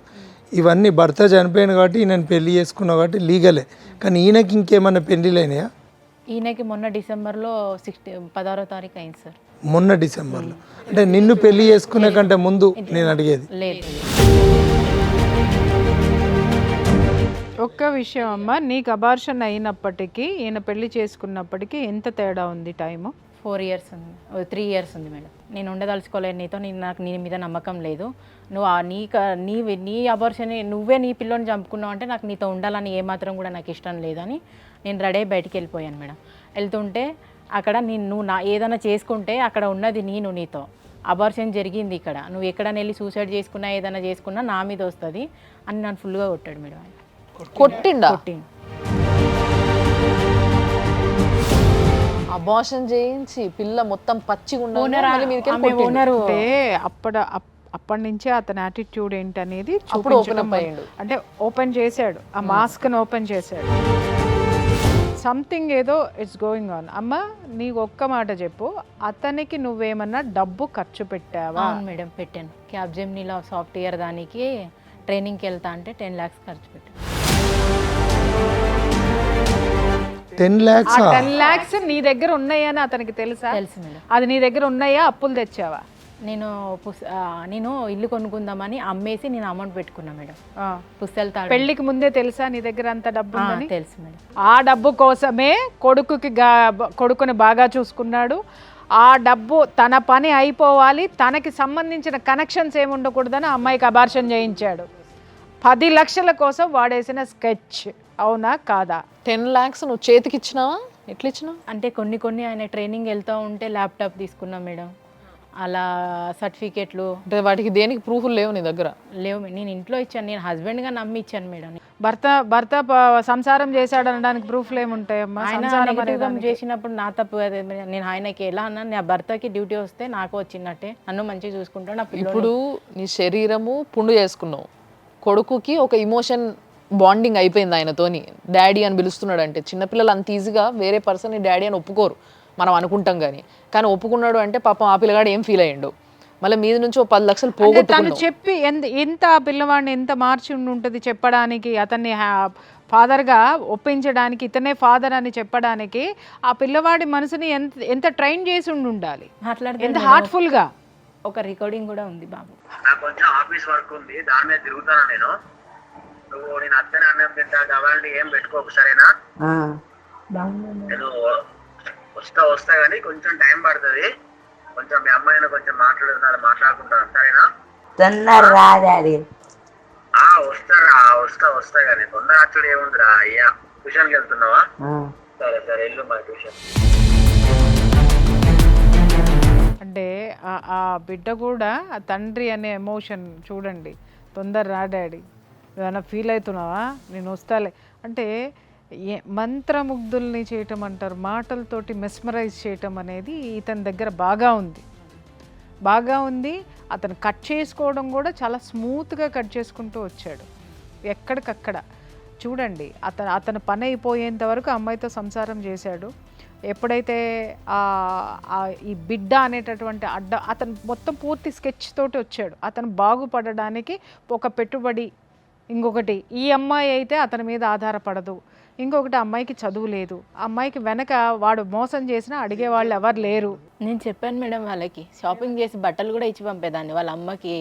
ఇవన్నీ భర్త చనిపోయాను కాబట్టి నేను పెళ్లి చేసుకున్నావు కాబట్టి లీగలే. కానీ ఈయనకి ఇంకేమన్నా పెళ్ళిళ్ళైనాయా? ఈయనకి మొన్న డిసెంబర్లో 16వ తారీఖు అయింది సార్. మొన్న డిసెంబర్లో అంటే నిన్ను పెళ్లి చేసుకునే కంటే ముందు నేను అడిగేది. లేదు. ఒక్క విషయం అమ్మా, నీకు అబార్షన్ అయినప్పటికీ ఈయన పెళ్లి చేసుకున్నప్పటికీ ఎంత తేడా ఉంది టైము? 4 years ఉంది, 3 years ఉంది మేడం. నేను ఉండదలుచుకోలేదు నీతో, నాకు నీ మీద నమ్మకం లేదు, నువ్వు నీ అబార్షన్ నువ్వే నీ పిల్లని చంపుకున్నావు అంటే నాకు నీతో ఉండాలని ఏమాత్రం కూడా నాకు ఇష్టం లేదని నేను రెడీ అయ్యి బయటికి వెళ్ళిపోయాను మేడం. వెళ్తుంటే అక్కడ నువ్వు ఏదైనా చేసుకుంటే అక్కడ ఉన్నది నీతో అబార్షన్ జరిగింది ఇక్కడ, నువ్వు ఎక్కడైనా వెళ్ళి సూసైడ్ చేసుకున్నా ఏదైనా చేసుకున్నా నా మీద వస్తుంది అని నన్ను ఫుల్గా కొట్టాడు మేడం. ఆయన కొట్టిండు. అబార్షన్ చేయించి పిల్ల మొత్తం పచ్చిగా అంటే అప్పటి నుంచే అతని యాటిట్యూడ్ ఏంటనేది చూపించడం. అంటే ఓపెన్ చేశాడు, ఆ మాస్క్ని ఓపెన్ చేశాడు. సంథింగ్ ఏదో ఇట్స్ గోయింగ్ ఆన్. అమ్మ నీకు ఒక్క మాట చెప్పు, అతనికి నువ్వేమన్నా డబ్బు ఖర్చు పెట్టావా? అవును మేడం, పెట్టాను. క్యాబ్జెమినీలో సాఫ్ట్వేర్ దానికి ట్రైనింగ్కి వెళ్తా అంటే 10 lakhs ఖర్చు పెట్టాను. 10 lakhs? 10 lakhs నీ దగ్గర ఉన్నాయని అతనికి తెలుసా? తెలుసు మేడం. అది నీ దగ్గర ఉన్నాయా, అప్పులు తెచ్చావా? నేను ఇల్లు కొనుక్కుందామని అమ్మేసి నేను అమౌంట్ పెట్టుకున్నా మేడం. పుస్తకాలు తాడు. పెళ్లికి ముందే తెలుసా నీ దగ్గర అంత డబ్బు ఉందని? తెలుసు మేడం. ఆ డబ్బు కోసమే కొడుకుని బాగా చూసుకున్నాడు. ఆ డబ్బు తన పని అయిపోవాలి, తనకి సంబంధించిన కనెక్షన్స్ ఏమి ఉండకూడదని అమ్మాయికి అబార్షన్ చేయించాడు. 10 లక్షల కోసం వాడేసిన స్కెచ్. అవునా కాదా? 10 lakhs నువ్వు చేతికి ఇచ్చినావా? ఎట్లా ఇచ్చినావు? అంటే కొన్ని ఆయన ట్రైనింగ్ వెళ్తూ ఉంటే ల్యాప్టాప్ తీసుకున్నా మేడం, అలా సర్టిఫికేట్లు. అంటే వాటికి దేనికి ప్రూఫ్లు లేవు నీ దగ్గర? లేవు. నేను ఇంట్లో ఇచ్చాను, నేను హస్బెండ్గా నమ్మి ఇచ్చాను మేడం. భర్త సంసారం చేశాడు అనడానికి ప్రూఫ్లు ఏముంటాయమ్మా? ఆయన చేసినప్పుడు నా తప్పు అదే. నేను ఆయనకి ఎలా అన్నా, నా భర్తకి డ్యూటీ వస్తే నాకు వచ్చినట్టే, నన్ను మంచిగా చూసుకుంటాను. నా ఇప్పుడు నీ శరీరము పుండు చేసుకున్నావు, కొడుకుకి ఒక ఇమోషన్ బాండింగ్ అయిపోయింది ఆయనతోని, డాడీ అని పిలుస్తున్నాడు. అంటే చిన్నపిల్లలు అంత ఈజీగా వేరే పర్సన్ డాడీ అని ఒప్పుకోరు, మనం అనుకుంటాం కానీ ఒప్పుకున్నాడు అంటే పాపం ఆ పిల్లగాడు ఏం ఫీల్ అయ్యిండు. మళ్ళీ మీద నుంచి 10 లక్షలు పోగొట్టుకున్నాడు. చెప్పి ఎంత ఆ పిల్లవాడిని ఎంత మార్చి ఉంటుంది చెప్పడానికి, అతన్ని ఫాదర్గా ఒప్పించడానికి, ఇతనే ఫాదర్ అని చెప్పడానికి ఆ పిల్లవాడి మనసుని ఎంత ట్రైన్ చేసి ఉండాలి, ఎంత హార్ట్ఫుల్గా. ఒక రికార్డింగ్ కూడా ఉంది బాబు. నాకు కొంచెం ఆఫీస్ వర్క్ ఉంది, దాని మీద తిరుగుతాను నేను. నేను అత్తనే అన్నం తింటా కావాలంటే ఏం పెట్టుకోకు, సరేనా? నేను వస్తా కానీ కొంచెం టైం పడుతుంది, కొంచెం మీ అమ్మాయిని కొంచెం మాట్లాడుకుంటాను, సరేనా? వస్తా కానీ తొందర అచ్చుడు ఏముందిరా అయ్యా. ట్యూషన్కి వెళ్తున్నావా? సరే వెళ్ళు మా ట్యూషన్. అంటే ఆ బిడ్డ కూడా ఆ తండ్రి అనే ఎమోషన్ చూడండి. తొందర రా డాడీ, ఏమైనా ఫీల్ అవుతున్నావా, నేను వస్తాలే అంటే మంత్రముగ్ధుల్ని చేయటం అంటారు, మాటలతోటి మెస్మరైజ్ చేయటం అనేది ఇతని దగ్గర బాగా ఉంది. అతను కట్ చేసుకోవడం కూడా చాలా స్మూత్గా కట్ చేసుకుంటూ వచ్చాడు ఎక్కడికక్కడ. చూడండి, అతను పని అయిపోయేంత వరకు అమ్మాయితో సంసారం చేశాడు. ఎప్పుడైతే ఈ బిడ్డ అనేటటువంటి అతను మొత్తం పూర్తి స్కెచ్ తోటి వచ్చాడు. అతను బాగుపడడానికి ఒక పెట్టుబడి, ఇంకొకటి ఈ అమ్మాయి అయితే అతని మీద ఆధారపడదు, ఇంకొకటి అమ్మాయికి చదువు లేదు, అమ్మాయికి వెనక వాడు మోసం చేసినా అడిగే వాళ్ళు ఎవరు లేరు. నేను చెప్పాను మేడం, వాళ్ళకి షాపింగ్ చేసి బట్టలు కూడా ఇచ్చి పంపేదాన్ని, వాళ్ళ అమ్మకి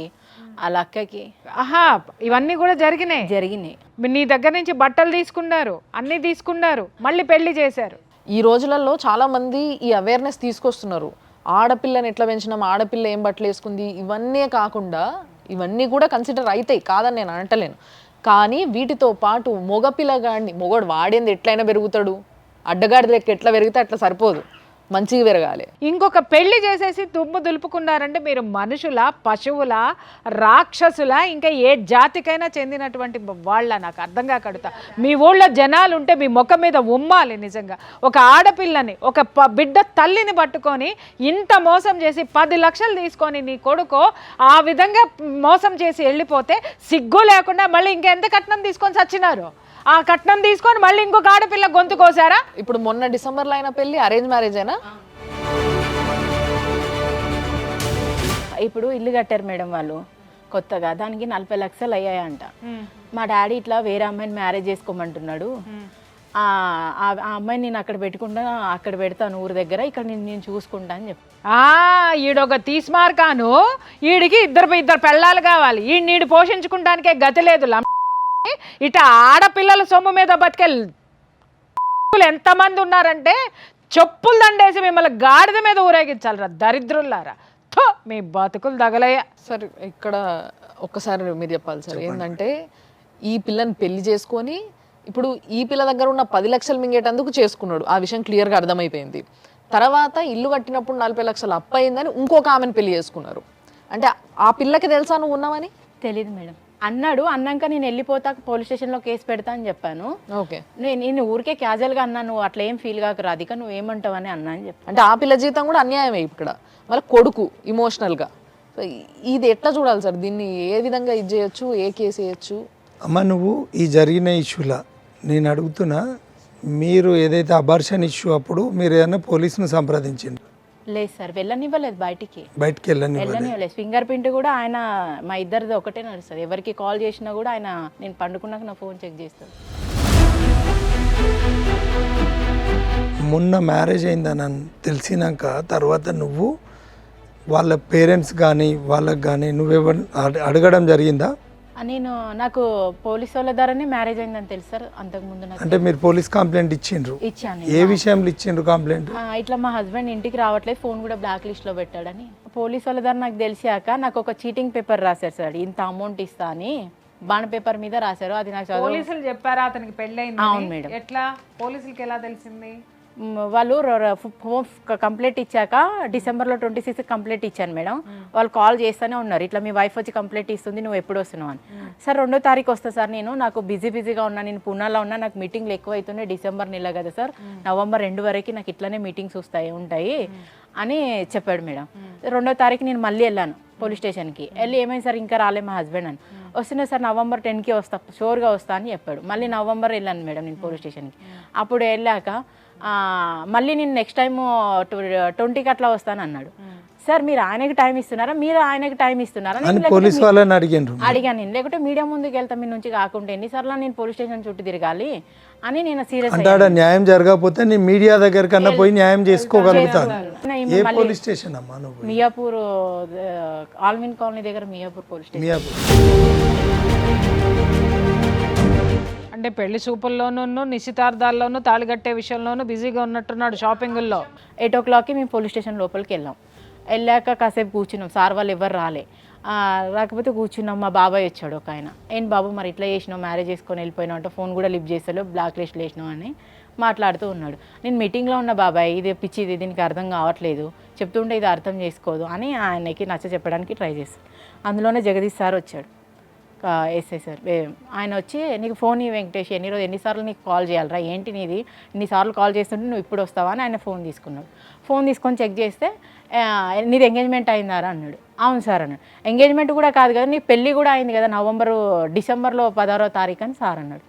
వాళ్ళ అక్కకి. ఆహా, ఇవన్నీ కూడా జరిగినాయి. నీ దగ్గర నుంచి బట్టలు తీసుకున్నారు, అన్నీ తీసుకున్నారు, మళ్ళీ పెళ్లి చేశారు. ఈ రోజులలో చాలా మంది ఈ అవేర్నెస్ తీసుకొస్తున్నారు. ఆడపిల్లని ఎట్లా పెంచినాం, ఆడపిల్ల ఏం బట్టలు వేసుకుంది, ఇవన్నీ కాకుండా ఇవన్నీ కూడా కన్సిడర్ అవుతాయి, కాదని నేను అనటలేను. కానీ వీటితో పాటు మొగోడు వాడేంది ఎట్లయినా పెరుగుతాడు, అడ్డగాడి లెక్క ఎట్లా పెరిగితే అట్లా సరిపోదు, మంచిగా పెరగాలి. ఇంకొక పెళ్లి చేసేసి దుమ్ము దులుపుకున్నారంటే మీరు మనుషుల, పశువుల, రాక్షసుల, ఇంకా ఏ జాతికైనా చెందినటువంటి వాళ్ళ, నాకు అర్థం కాకడుతా. మీ ఊళ్ళో జనాలు ఉంటే మీ ముఖం మీద ఉమ్మాలి నిజంగా. ఒక ఆడపిల్లని, ఒక బిడ్డ తల్లిని పట్టుకొని ఇంత మోసం చేసి 10 లక్షలు తీసుకొని నీ కొడుకు ఆ విధంగా మోసం చేసి వెళ్ళిపోతే సిగ్గు లేకుండా మళ్ళీ ఇంకెంత కట్నం తీసుకొని చచ్చినారు. ఆ కట్నం తీసుకొని మళ్ళీ ఇంకొక ఆడపిల్ల గొంతు కోసారా? ఇప్పుడు మొన్న డిసెంబర్లో అయిన పెళ్లి అరేంజ్ మ్యారేజ్ అయినా? ఇప్పుడు ఇల్లు కట్టారు మేడం వాళ్ళు కొత్తగా, దానికి 40 లక్షలు అయ్యాయంట. మా డాడీ ఇట్లా వేరే అమ్మాయిని మ్యారేజ్ చేసుకోమంటున్నాడు, ఆ అమ్మాయిని నేను అక్కడ పెడతాను ఊరి దగ్గర, ఇక్కడ నేను చూసుకుంటా అని చెప్పి. ఈడొక తీస్మార్కాను, ఈడికి ఇద్దరు పెళ్ళాలు కావాలి, ఈడు పోషించుకుంటానికే గతి లేదు. ఇట ఆడపిల్లల సొమ్ము మీద బతికే ఎంతమంది ఉన్నారంటే చెప్పులు దండేసి మిమ్మల్ని గాడిద మీద ఊరేగించాలరా దరిద్రులారా. మీ బతుకులు తగలయ్యా. సార్ ఇక్కడ ఒక్కసారి మీరు చెప్పాలి సార్, ఏంటంటే ఈ పిల్లని పెళ్లి చేసుకొని ఇప్పుడు ఈ పిల్ల దగ్గర ఉన్న 10 లక్షలు మింగేటందుకు చేసుకున్నాడు, ఆ విషయం క్లియర్గా అర్థమైపోయింది. తర్వాత ఇల్లు కట్టినప్పుడు 40 లక్షలు అప్పు అయిందని ఇంకొక ఆమెను పెళ్లి చేసుకున్నారు. అంటే ఆ పిల్లకి తెలుసా నువ్వు ఉన్నావని? తెలియదు మేడం. అన్నాక నేను వెళ్ళిపోతా, పోలీస్ స్టేషన్లో కేసు పెడతా అని చెప్పాను. ఓకే, నేను ఊరికే క్యాజువల్గా అన్నాను, నువ్వు అట్లా ఏం ఫీల్ కాక రాధిక, నువ్వు ఏమంటావు అని అన్నా అని చెప్పి. అంటే ఆ పిల్ల జీవితం కూడా అన్యాయమే ఇక్కడ, వాళ్ళ కొడుకు ఇమోషనల్గా. ఇది ఎట్లా చూడాలి సార్, దీన్ని ఏ విధంగా ఇది చేయొచ్చు, ఏ కేసు వేయచ్చు? అమ్మ, నువ్వు ఈ జరిగిన ఇష్యూలా నేను అడుగుతున్నా, మీరు ఏదైతే అబార్షన్ ఇష్యూ అప్పుడు మీరు ఏదైనా పోలీసును సంప్రదించిండ్రు? లేదు సార్, వెళ్ళనివ్వలేదు, బయటికి వెళ్ళనివ్వలేదు. ఫింగర్ ప్రింట్ కూడా ఆయన, మా ఇద్దరిది ఒకటే నడుస్తుంది. ఎవరికి కాల్ చేసినా కూడా ఆయన నేను పండుకున్నాక నా ఫోన్ చెక్ చేస్తాను. మొన్న మ్యారేజ్ అయిందని తెలిసినాక తర్వాత నువ్వు వాళ్ళ పేరెంట్స్ కానీ వాళ్ళకి కానీ నువ్వెవరు అడగడం జరిగిందా? నాకు పోలీస్ వాళ్ళ ద్వారానే మ్యారేజ్ అయిందని తెలుసు సార్. అంతకుముందు అంటే మీరు పోలీస్ కంప్లైంట్ ఇచ్చిండ్రు? ఇచ్చాను. ఏ విషయంలో ఇచ్చిండ్రు కంప్లైంట్? ఇట్లా మా హస్బెండ్ ఇంటికి రావట్లేదు, ఫోన్ కూడా బ్లాక్ లిస్ట్ లో పెట్టాడని. పోలీస్ వాళ్ళ ద్వారా నాకు తెలిసాక నాకు ఒక చీటింగ్ పేపర్ రాశారు సార్, ఇంత అమౌంట్ ఇస్తా అని బాండ్ పేపర్ మీద రాశారు. అది నాకు పోలీసులు చెప్పారా అతనికి పెళ్ళైంది? అవును మేడం. ఎట్లా పోలీసులకి ఎలా తెలిసింది? వాళ్ళు కంప్లైంట్ ఇచ్చాక డిసెంబర్లో 26 కంప్లైంట్ ఇచ్చాను మేడం. వాళ్ళు కాల్ చేస్తూనే ఉన్నారు, ఇట్లా మీ వైఫ్ వచ్చి కంప్లైంట్ ఇస్తుంది, నువ్వు ఎప్పుడు వస్తున్నావు అని. సార్ 2వ తారీఖు వస్తా సార్, నాకు బిజీగా ఉన్నా, నేను పూనాలో ఉన్నా, నాకు మీటింగ్లు ఎక్కువ అవుతున్నాయి, డిసెంబర్ నెల కదా సార్, నవంబర్ 2 వరకు నాకు ఇట్లానే మీటింగ్స్ ఉంటాయి అని చెప్పాడు మేడం. 2వ తారీఖు నేను మళ్ళీ వెళ్ళాను పోలీస్ స్టేషన్కి. వెళ్ళి ఏమైంది సార్ ఇంకా రాలే మా హస్బెండ్ అని. వస్తున్నా సార్, నవంబర్ 10కి వస్తా, షోర్గా వస్తా అని చెప్పాడు. మళ్ళీ నవంబర్ వెళ్ళాను మేడం నేను పోలీస్ స్టేషన్కి. అప్పుడు వెళ్ళాక మళ్ళీ నేను నెక్స్ట్ టైము 20కి అట్లా వస్తాను అన్నాడు. సార్ మీరు ఆయనకి టైం ఇస్తున్నారా, మీరు ఆయనకి టైం ఇస్తున్నారా అడిగాను నేను. లేకుంటే మీడియా ముందుకు వెళ్తా, మీ నుంచి కాకుండా ఎన్నిసార్లు నేను పోలీస్ స్టేషన్ చుట్టూ తిరగాలి అని నేను సీరియస్. న్యాయం జరగకపోతే నేను మీడియా దగ్గర కన్నా పోయి న్యాయం చేసుకోగలుగుతాను. మియాపూర్ ఆల్మిన్ కాలనీ దగ్గర మియాపూర్ పోలీస్ స్టేషన్. అంటే పెళ్లి చూపుల్లోనూ, నిశ్చితార్థాల్లోనూ, తాళిగట్టే విషయంలోనూ బిజీగా ఉన్నట్టున్నాడు షాపింగుల్లో. 8 o'clockకి మేము పోలీస్ స్టేషన్ లోపలికి వెళ్ళాం. వెళ్ళాక కాసేపు కూర్చున్నాం, సార్ వాళ్ళు ఎవరు రాకపోతే కూర్చున్నాం. మా బాబాయ్ వచ్చాడు ఒక ఆయన. ఏం బాబు మరి ఇట్లా చేసినావు, మ్యారేజ్ చేసుకొని వెళ్ళిపోయినావు అంటే, ఫోన్ కూడా లిఫ్ట్ చేస్తాడు, బ్లాక్ లిస్ట్లో వేసినావు అని. మాట్లాడుతూ ఉన్నాడు. నేను మీటింగ్లో ఉన్న బాబాయ్, ఇది పిచ్చిది, దీనికి అర్థం కావట్లేదు, చెప్తుంటే ఇది అర్థం చేసుకోదు అని ఆయనకి నచ్చ చెప్పడానికి ట్రై చేస్తాను. అందులోనే జగదీష్ సార్ వచ్చాడు, ఎస్ఐ సార్. ఆయన వచ్చి నీకు ఫోన్ ఈ వెంకటేష్ ఎన్నిసార్లు నీకు కాల్ చేయాలరా, ఏంటి నీది, ఇన్నిసార్లు కాల్ చేస్తుంటే నువ్వు ఇప్పుడు వస్తావా అని ఆయన ఫోన్ తీసుకున్నాడు. ఫోన్ తీసుకొని చెక్ చేస్తే నీది ఎంగేజ్మెంట్ అయిందారా అన్నాడు. అవును సార్ అన్నాడు. ఎంగేజ్మెంట్ కూడా కాదు కదా, నీ పెళ్ళి కూడా అయింది కదా డిసెంబర్లో 16వ తారీఖు అని సార్ అన్నాడు.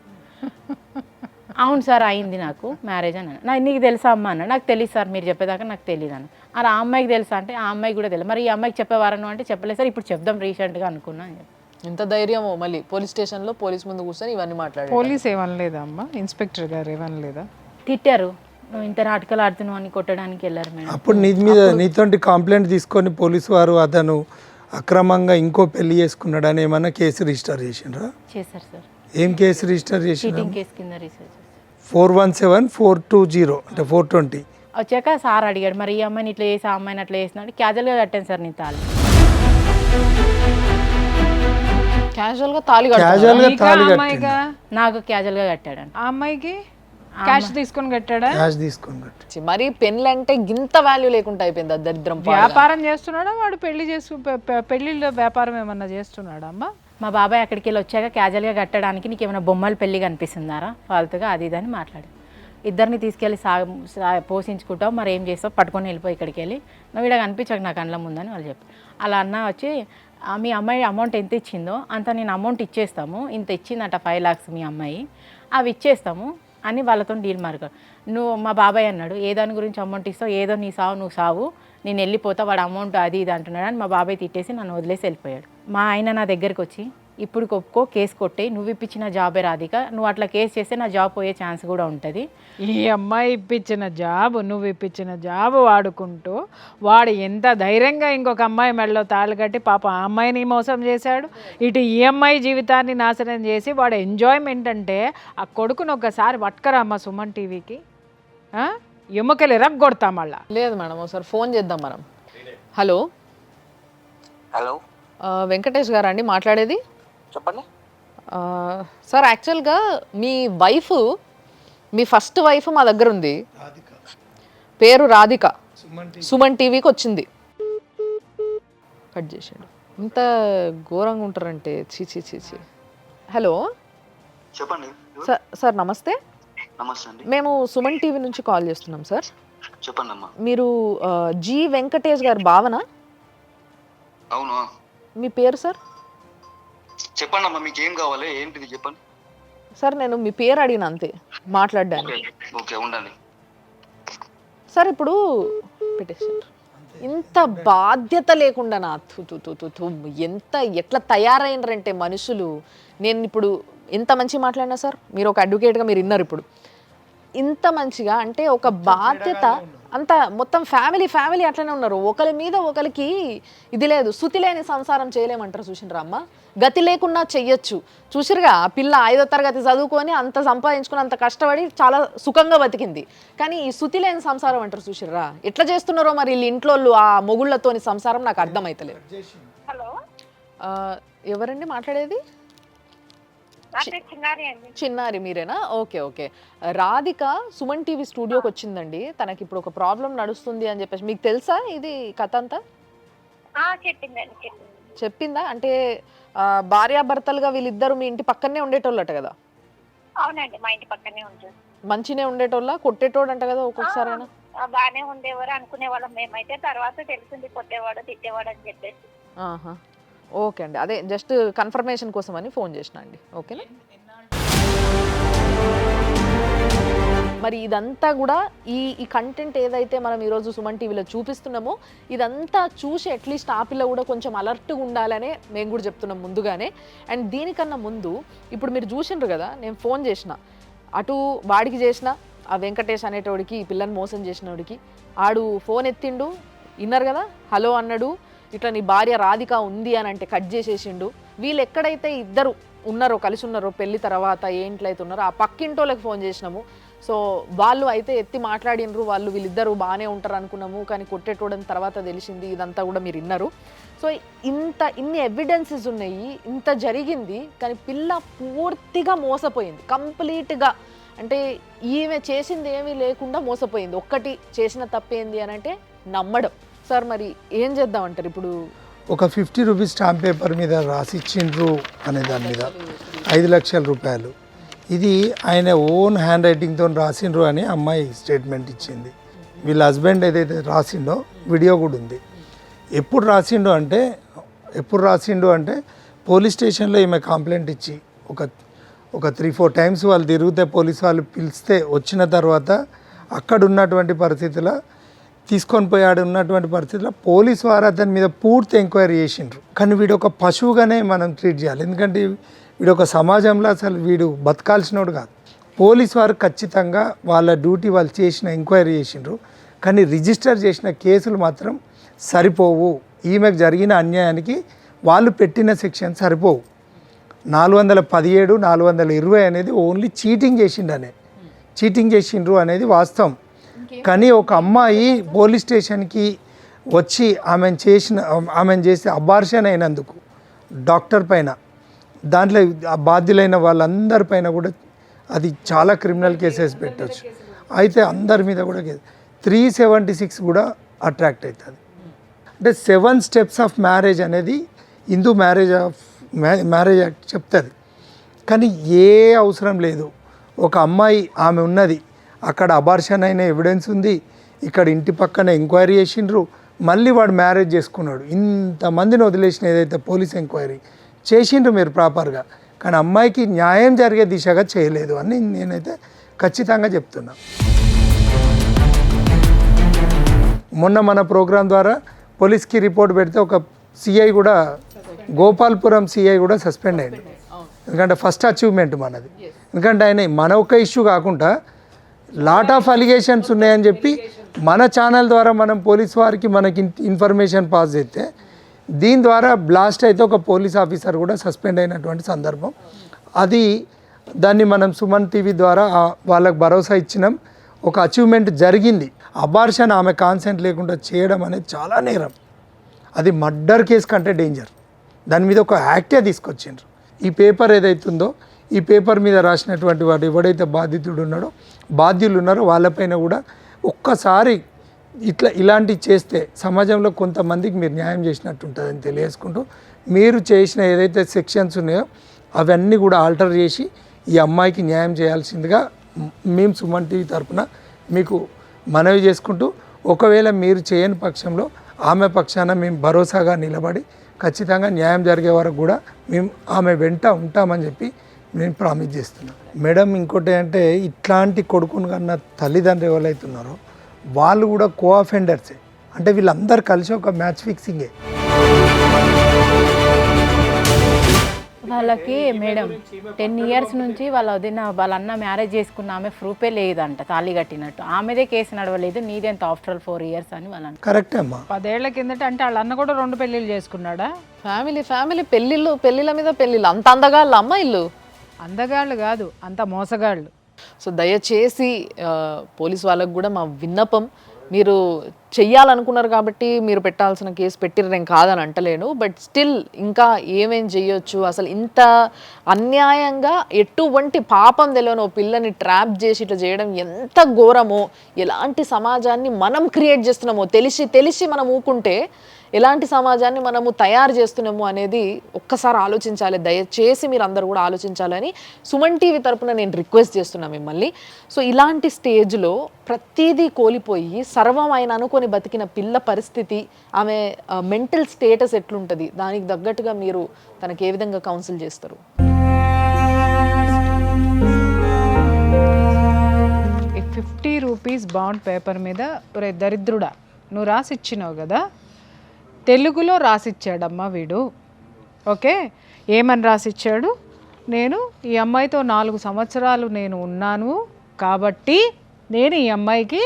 అవును సార్ అయింది నాకు మ్యారేజ్ అని అన్నాడు. నీకు తెలుసా అమ్మ అన్నాడు. నాకు తెలియదు సార్, మీరు చెప్పేదాకా నాకు తెలియదు అన్న. అలా ఆ అమ్మాయికి తెలుసా అంటే ఆ అమ్మాయికి కూడా తెలియదు. మరి ఈ అమ్మాయికి చెప్పేవారను అంటే చెప్పలేదు సార్, ఇప్పుడు చెప్దాం రీసెంట్గా అనుకున్నా అని చెప్పి. ఎంత ధైర్యమో మళ్ళీ పోలీస్ స్టేషన్లో పోలీస్ ముందు కూర్చొని ఇవన్నీ మాట్లాడారు. పోలీస్ ఏమనలేదా అమ్మ, ఇన్స్పెక్టర్ గారు ఏమనలేదా? తిట్టారు, నువ్వు ఇంత నాటకాలు ఆడుతున్నావు అని కొట్టడానికి వెళ్ళారు మేడం. అప్పుడు నీ మీద నీతోటి కంప్లైంట్ తీసుకొని పోలీసు వారు అతను అక్రమంగా ఇంకో పెళ్లి చేసుకున్నాడు అని ఏమన్నా కేసు రిజిస్టర్ చేసిండ్రా? చేశారు సార్. ఏం కేసు రిజిస్టర్ చేసిండ్రా? చీటింగ్ కేసు కింద రీసెర్చ్ 417420 అంటే 420. వచ్చాక సార్ అడిగాడు, మరి ఈ అమ్మాయిని ఇట్లా చేసి ఆ అమ్మాయిని అట్లా చేసినాడు. క్యాజువల్గా కట్టాను సార్ నేను తాళి. క్యాజువల్గా తాళి క్యాజువల్గా నీకా తాళి అమ్మాయిగా? నాకు క్యాజువల్గా కట్టాడు. ఆ అమ్మాయికి క్యాష్ తీసుకొని కట్టాడా? క్యాష్ తీసుకొని కట్టి. మరి పెళ్ళి అంటే గింత వాల్యూ లేకుండా అయిపోయింది ఆ దరిద్రం. వ్యాపారం చేస్తున్నాడా వాడు? పెళ్లిలో వ్యాపారం ఏమన్నా చేస్తున్నాడా అమ్మ? మా బాబాయ్ అక్కడికి వెళ్ళి వచ్చాక క్యాజువల్గా కట్టడానికి నీకు ఏమైనా బొమ్మలు పెళ్ళి కనిపిస్తుందారా ఫాల్తుగా అది ఇది అని మాట్లాడు. ఇద్దరిని తీసుకెళ్ళి పోషించుకుంటావు, మరి ఏం చేస్తావు, పట్టుకొని వెళ్ళిపోయి ఇక్కడికి వెళ్ళి, నువ్వు ఇక్కడ కనిపించక నా కళ్ళ ముందని వాళ్ళు చెప్పి. అలా అన్న వచ్చి మీ అమ్మాయి అమౌంట్ ఎంత ఇచ్చిందో అంత నేను అమౌంట్ ఇచ్చేస్తాము, ఇంత ఇచ్చిందంట 5 lakhs మీ అమ్మాయి, అవి ఇచ్చేస్తాము అని వాళ్ళతో డీల్ మార్గాడు. మా బాబాయ్ అన్నాడు, ఏ దాని గురించి అమౌంట్ ఇస్తావు, ఏదో నీ సావు నువ్వు సావు, నేను వెళ్ళిపోతా, వాడు అమౌంట్ అది ఇది అంటున్నాడు అని మా బాబాయ్ తిట్టేసి నన్ను వదిలేసి వెళ్ళిపోయాడు. మా ఆయన నా దగ్గరికి వచ్చి ఇప్పుడు ఒప్పుకో, కేసు కొట్టే, నువ్వు ఇప్పించిన జాబే రాధిక, నువ్వు అట్లా కేసు చేస్తే నా జాబ్ పోయే ఛాన్స్ కూడా ఉంటుంది. ఈ అమ్మాయి ఇప్పించిన జాబ్, నువ్వు ఇప్పించిన జాబ్ వాడుకుంటూ వాడు ఎంత ధైర్యంగా ఇంకొక అమ్మాయి మెడలో తాళి కట్టి పాప ఆ అమ్మాయిని మోసం చేశాడు, ఇటు ఈ అమ్మాయి జీవితాన్ని నాశనం చేసి వాడు ఎంజాయ్మెంట్ అంటే ఆ కొడుకును ఒకసారి పట్టుకరా అమ్మ సుమన్ టీవీకి, ఎముకలు ఎరగొడతా మళ్ళా. లేదు మేడం, ఒకసారి ఫోన్ చేద్దాం మనం. హలో హలో వెంకటేష్ గారా అండి మాట్లాడేది? చెప్పండి సార్, యాక్చువల్గా మీ వైఫ్, మీ ఫస్ట్ వైఫ్ మా దగ్గర ఉంది, పేరు రాధిక, సుమన్ టీవీకి వచ్చింది. కట్ చేసాడు. ఇంత ఘోరంగా ఉంటారంటే చీచీ చీచీ. హలో చెప్పండి సార్ నమస్తే. నమస్తే అండి. మేము సుమన్ టీవీ నుంచి కాల్ చేస్తున్నాం సార్. చెప్పండి అమ్మా. మీరు జి వెంకటేష్ గారి భావన? అవును. మీ పేరు సార్? చెప్పండి అమ్మా, మీకు ఏం కావాలి, ఏంటిది చెప్పండి సార్. నేను మీ పేరు అడిగిన అంతే మాట్లాడడానికి. ఓకే ఉండండి సార్. ఇప్పుడు పెట్టేసారు. ఇంత బాధ్యత లేకుండా నా ఎట్లా తయారైనరంటే మనుషులు. నేను ఇప్పుడు ఎంత మంచి మాట్లాడినా సార్, మీరు ఒక అడ్వకేట్గా మీరు విన్నారు. ఇప్పుడు ఇంత మంచిగా అంటే ఒక బాధ్యత అంత మొత్తం ఫ్యామిలీ అట్లనే ఉన్నారు. ఒకరి మీద ఒకరికి ఇది లేదు, శృతి లేని సంసారం చేయలేమంటారు. చూసినరా అమ్మ, గతి లేకుండా చెయ్యొచ్చు. చూసిరుగా ఆ పిల్ల 5వ తరగతి చదువుకొని అంత సంపాదించుకొని అంత కష్టపడి చాలా సుఖంగా బతికింది. కానీ ఈ శృతి లేని సంసారం అంటారు. చూసిర్రా ఎట్లా చేస్తున్నారో మరి వీళ్ళు ఇంట్లో ఆ మొగుళ్ళతోని సంసారం నాకు అర్థమైతలేదు. హలో, ఎవరండి మాట్లాడేది? చిన్నారి మీరేనా? Okay okay. Radhika Suman TV స్టూడియోకి వచ్చిందండి. తనకి ఇప్పుడు ఒక ప్రాబ్లం నడుస్తుంది అని చెప్పేసి. మీకు తెలుసా ఇది కథ అంతా? చెప్పిందా? అంటే భార్యాభర్తలుగా వీళ్ళిద్దరు మీ ఇంటి పక్కనే ఉండేటోళ్ళట కదా? అవునండి, మా ఇంటి పక్కనే ఉంటారు. మంచినే ఉండేటోళ్ళ? కొట్టేటోడు అంట కదా ఒక్కొక్కసారైనా? బాగానే ఉండేవారు అనుకునే వాళ్ళం మేమైతే. తర్వాత తెలిసింది కొట్టేవాడు తిట్టేవాడు అని చెప్పేసి. ఓకే అండి, అదే జస్ట్ కన్ఫర్మేషన్ కోసం అని ఫోన్ చేసిన అండి. ఓకేనా? మరి ఇదంతా కూడా ఈ కంటెంట్ ఏదైతే మనం ఈరోజు సుమన్ టీవీలో చూపిస్తున్నామో ఇదంతా చూసి అట్లీస్ట్ ఆ పిల్ల కూడా కొంచెం అలర్ట్గా ఉండాలనే మేము కూడా చెప్తున్నాం ముందుగానే. అండ్ దీనికన్నా ముందు ఇప్పుడు మీరు చూసిండ్రు కదా, నేను ఫోన్ చేసిన, అటు వాడికి చేసిన, ఆ వెంకటేష్ అనేటోడికి, ఈ పిల్లని మోసం చేసినోడికి. ఆడు ఫోన్ ఎత్తిండు, విన్నారు కదా, హలో అన్నాడు, ఇట్లా నీ భార్య రాధిక ఉంది అని అంటే కట్ చేసేసిండు. వీళ్ళు ఎక్కడైతే ఇద్దరు ఉన్నారో, కలిసి ఉన్నారో పెళ్లి తర్వాత ఏ ఇంట్లో అయితే ఉన్నారో ఆ పక్కింటోళ్ళకి ఫోన్ చేసినాము. సో వాళ్ళు అయితే ఎత్తి మాట్లాడినరు, వీళ్ళిద్దరూ బాగానే ఉంటారు అనుకున్నాము, కానీ కొట్టేటోడని తర్వాత తెలిసింది. ఇదంతా కూడా మీరు విన్నారు. సో ఇన్ని ఎవిడెన్సెస్ ఉన్నాయి, ఇంత జరిగింది, కానీ పిల్ల పూర్తిగా మోసపోయింది కంప్లీట్గా. అంటే ఈమె చేసింది ఏమీ లేకుండా మోసపోయింది. ఒక్కటి చేసిన తప్పేంది అని అంటే నమ్మడం. సార్ మరి ఏం చేద్దామంటారు ఇప్పుడు? ఒక 50 రూపీస్ స్టాంప్ పేపర్ మీద రాసిచ్చిండ్రు అనే దాని మీద 5 లక్షల రూపాయలు, ఇది ఆయన ఓన్ హ్యాండ్ రైటింగ్తో రాసిండ్రు అని అమ్మాయి స్టేట్మెంట్ ఇచ్చింది. వీళ్ళ హస్బెండ్ ఏదైతే రాసిండో వీడియో కూడా ఉంది. ఎప్పుడు రాసిండు అంటే పోలీస్ స్టేషన్లో ఈమె కంప్లైంట్ ఇచ్చి ఒక 3-4 టైమ్స్ వాళ్ళు తిరిగితే పోలీస్ వాళ్ళు పిలిస్తే వచ్చిన తర్వాత అక్కడ ఉన్నటువంటి పరిస్థితుల్లో తీసుకొని పోయాడు ఉన్నటువంటి పరిస్థితుల్లో పోలీస్ వారు అతని మీద పూర్తి ఎంక్వైరీ చేసిండ్రు. కానీ వీడు ఒక పశువుగానే మనం ట్రీట్ చేయాలి, ఎందుకంటే వీడు ఒక సమాజంలో అసలు వీడు బతకాల్సినోడు కాదు. పోలీస్ వారు ఖచ్చితంగా వాళ్ళ డ్యూటీ వాళ్ళు చేసిన ఎంక్వైరీ చేసిండ్రు, కానీ రిజిస్టర్ చేసిన కేసులు మాత్రం సరిపోవు. ఈమెకు జరిగిన అన్యాయానికి వాళ్ళు పెట్టిన సెక్షన్ సరిపోవు. 417, 420 అనేది ఓన్లీ చీటింగ్ చేసిండ్రు అనేది వాస్తవం. కానీ ఒక అమ్మాయి పోలీస్ స్టేషన్కి వచ్చి ఆమెను చేసి అబార్షన్ అయినందుకు డాక్టర్ పైన, దాంట్లో బాధ్యులైన వాళ్ళందరిపైన కూడా అది చాలా క్రిమినల్ కేసెస్ పెట్టచ్చు. అయితే అందరి మీద కూడా 376 కూడా అట్రాక్ట్ అవుతుంది. అంటే 7 స్టెప్స్ ఆఫ్ మ్యారేజ్ అనేది హిందూ మ్యారేజ్ యాక్ట్ చెప్తుంది. కానీ ఏ అవసరం లేదు. ఒక అమ్మాయి ఆమె ఉన్నది, అక్కడ అబార్షన్ అయిన ఎవిడెన్స్ ఉంది, ఇక్కడ ఇంటి పక్కన ఎంక్వైరీ చేసిండ్రు, మళ్ళీ వాడు మ్యారేజ్ చేసుకున్నాడు. ఇంతమందిని వదిలేసిన ఏదైతే పోలీస్ ఎంక్వైరీ చేసిండ్రు మీరు ప్రాపర్గా, కానీ అమ్మాయికి న్యాయం జరిగే దిశగా చేయలేదు అని నేనైతే ఖచ్చితంగా చెప్తున్నా. మొన్న మన ప్రోగ్రాం ద్వారా పోలీస్కి రిపోర్ట్ పెడితే ఒక సిఐ కూడా, గోపాల్పురం సిఐ కూడా సస్పెండ్ అయ్యింది. ఎందుకంటే ఫస్ట్ అచీవ్మెంట్ మనది. ఎందుకంటే ఆయన మన ఒక ఇష్యూ కాకుండా లాట్ ఆఫ్ అలిగేషన్స్ ఉన్నాయని చెప్పి మన ఛానల్ ద్వారా మనం పోలీస్ వారికి మనకి ఇన్ఫర్మేషన్ పాస్ చేస్తే దీని ద్వారా బ్లాస్ట్ అయితే ఒక పోలీస్ ఆఫీసర్ కూడా సస్పెండ్ అయినటువంటి సందర్భం అది. దాన్ని మనం సుమన్ టీవీ ద్వారా వాళ్ళకు భరోసా ఇచ్చినాం. ఒక అచీవ్మెంట్ జరిగింది. అబార్షన్ ఆమె కాన్సెంట్ లేకుండా చేయడం అనేది చాలా నేరం. అది మర్డర్ కేసు కంటే డేంజర్. దాని మీద ఒక యాక్టే తీసుకొచ్చిండ్రు. ఈ పేపర్ ఏదైతుందో ఈ పేపర్ మీద రాసినటువంటి వాడు ఎవడైతే బాధ్యులు ఉన్నారో వాళ్ళపైన కూడా ఒక్కసారి ఇలాంటివి చేస్తే సమాజంలో కొంతమందికి మీరు న్యాయం చేసినట్టు ఉంటుందని తెలియజేసుకుంటూ, మీరు చేసిన ఏదైతే సెక్షన్స్ ఉన్నాయో అవన్నీ కూడా ఆల్టర్ చేసి ఈ అమ్మాయికి న్యాయం చేయాల్సిందిగా మేము సుమన్ టీవీ తరఫున మీకు మనవి చేసుకుంటూ, ఒకవేళ మీరు చేయని పక్షంలో ఆమె పక్షాన మేము భరోసాగా నిలబడి ఖచ్చితంగా న్యాయం జరిగే వరకు కూడా మేము ఆమె వెంట ఉంటామని చెప్పి నేను ప్రామిస్ చేస్తున్నాను. మేడం ఇంకోటి అంటే ఇట్లాంటి కొడుకును కన్నా తల్లిదండ్రులు ఎవరైతున్నారో వాళ్ళు కూడా కో అఫెండర్సే. అంటే వీళ్ళందరూ కలిసి ఒక మ్యాచ్ ఫిక్సింగే. వాళ్ళకి మేడం 10 ఇయర్స్ నుంచి వాళ్ళ అన్న మ్యారేజ్ చేసుకున్న ఆమె ప్రూఫే లేదంట తాళి కట్టినట్టు. ఆమెదే కేసు నడవలేదు, నీదెంత ఆఫ్టర్ 4 ఇయర్స్ అని వాళ్ళని. కరెక్టే అమ్మా. 10 ఏళ్ల కిందట అంటే వాళ్ళ అన్న కూడా 2 పెళ్ళిళ్ళు చేసుకున్నాడా? ఫ్యామిలీ పెళ్ళిళ్ళ మీద పెళ్ళిళ్ళు. అంత అందగాళ్ళు అమ్మ ఇల్లు. అందగాళ్ళు కాదు, అంత మోసగాళ్ళు. సో దయచేసి పోలీస్ వాళ్ళకు కూడా మా విన్నపం, మీరు చెయ్యాలనుకున్నారు కాబట్టి మీరు పెట్టాల్సిన కేసు పెట్టిర్రు, నేను కాదని అంటలేను. బట్ స్టిల్ ఇంకా ఏమేం చెయ్యొచ్చు? అసలు ఇంత అన్యాయంగా ఎటువంటి పాపం తెలియని ఓ పిల్లని ట్రాప్ చేసి ఇట్లా చేయడం ఎంత ఘోరమో, ఎలాంటి సమాజాన్ని మనం క్రియేట్ చేస్తున్నామో తెలిసి మనం ఊకుంటే ఎలాంటి సమాజాన్ని మనము తయారు చేస్తున్నాము అనేది ఒక్కసారి ఆలోచించాలి. దయచేసి మీరు అందరూ కూడా ఆలోచించాలని సుమన్ టీవీ తరపున నేను రిక్వెస్ట్ చేస్తున్నా మిమ్మల్ని. సో ఇలాంటి స్టేజ్లో ప్రతిదీ కోల్పోయి సర్వం ఆయన అనుకొని బతికిన పిల్ల పరిస్థితి, ఆమె మెంటల్ స్టేటస్ ఎట్లుంటుంది, దానికి తగ్గట్టుగా మీరు తనకి ఏ విధంగా కౌన్సిల్ చేస్తారు? 50 రూపీస్ బాండ్ పేపర్ మీద ఒరే దరిద్రుడా నువ్వు రాసిచ్చినావు కదా, తెలుగులో రాసిచ్చాడమ్మా వీడు. ఓకే, ఏమని రాసిచ్చాడు? నేను ఈ అమ్మాయితో 4 సంవత్సరాలు నేను ఉన్నాను కాబట్టి నేను ఈ అమ్మాయికి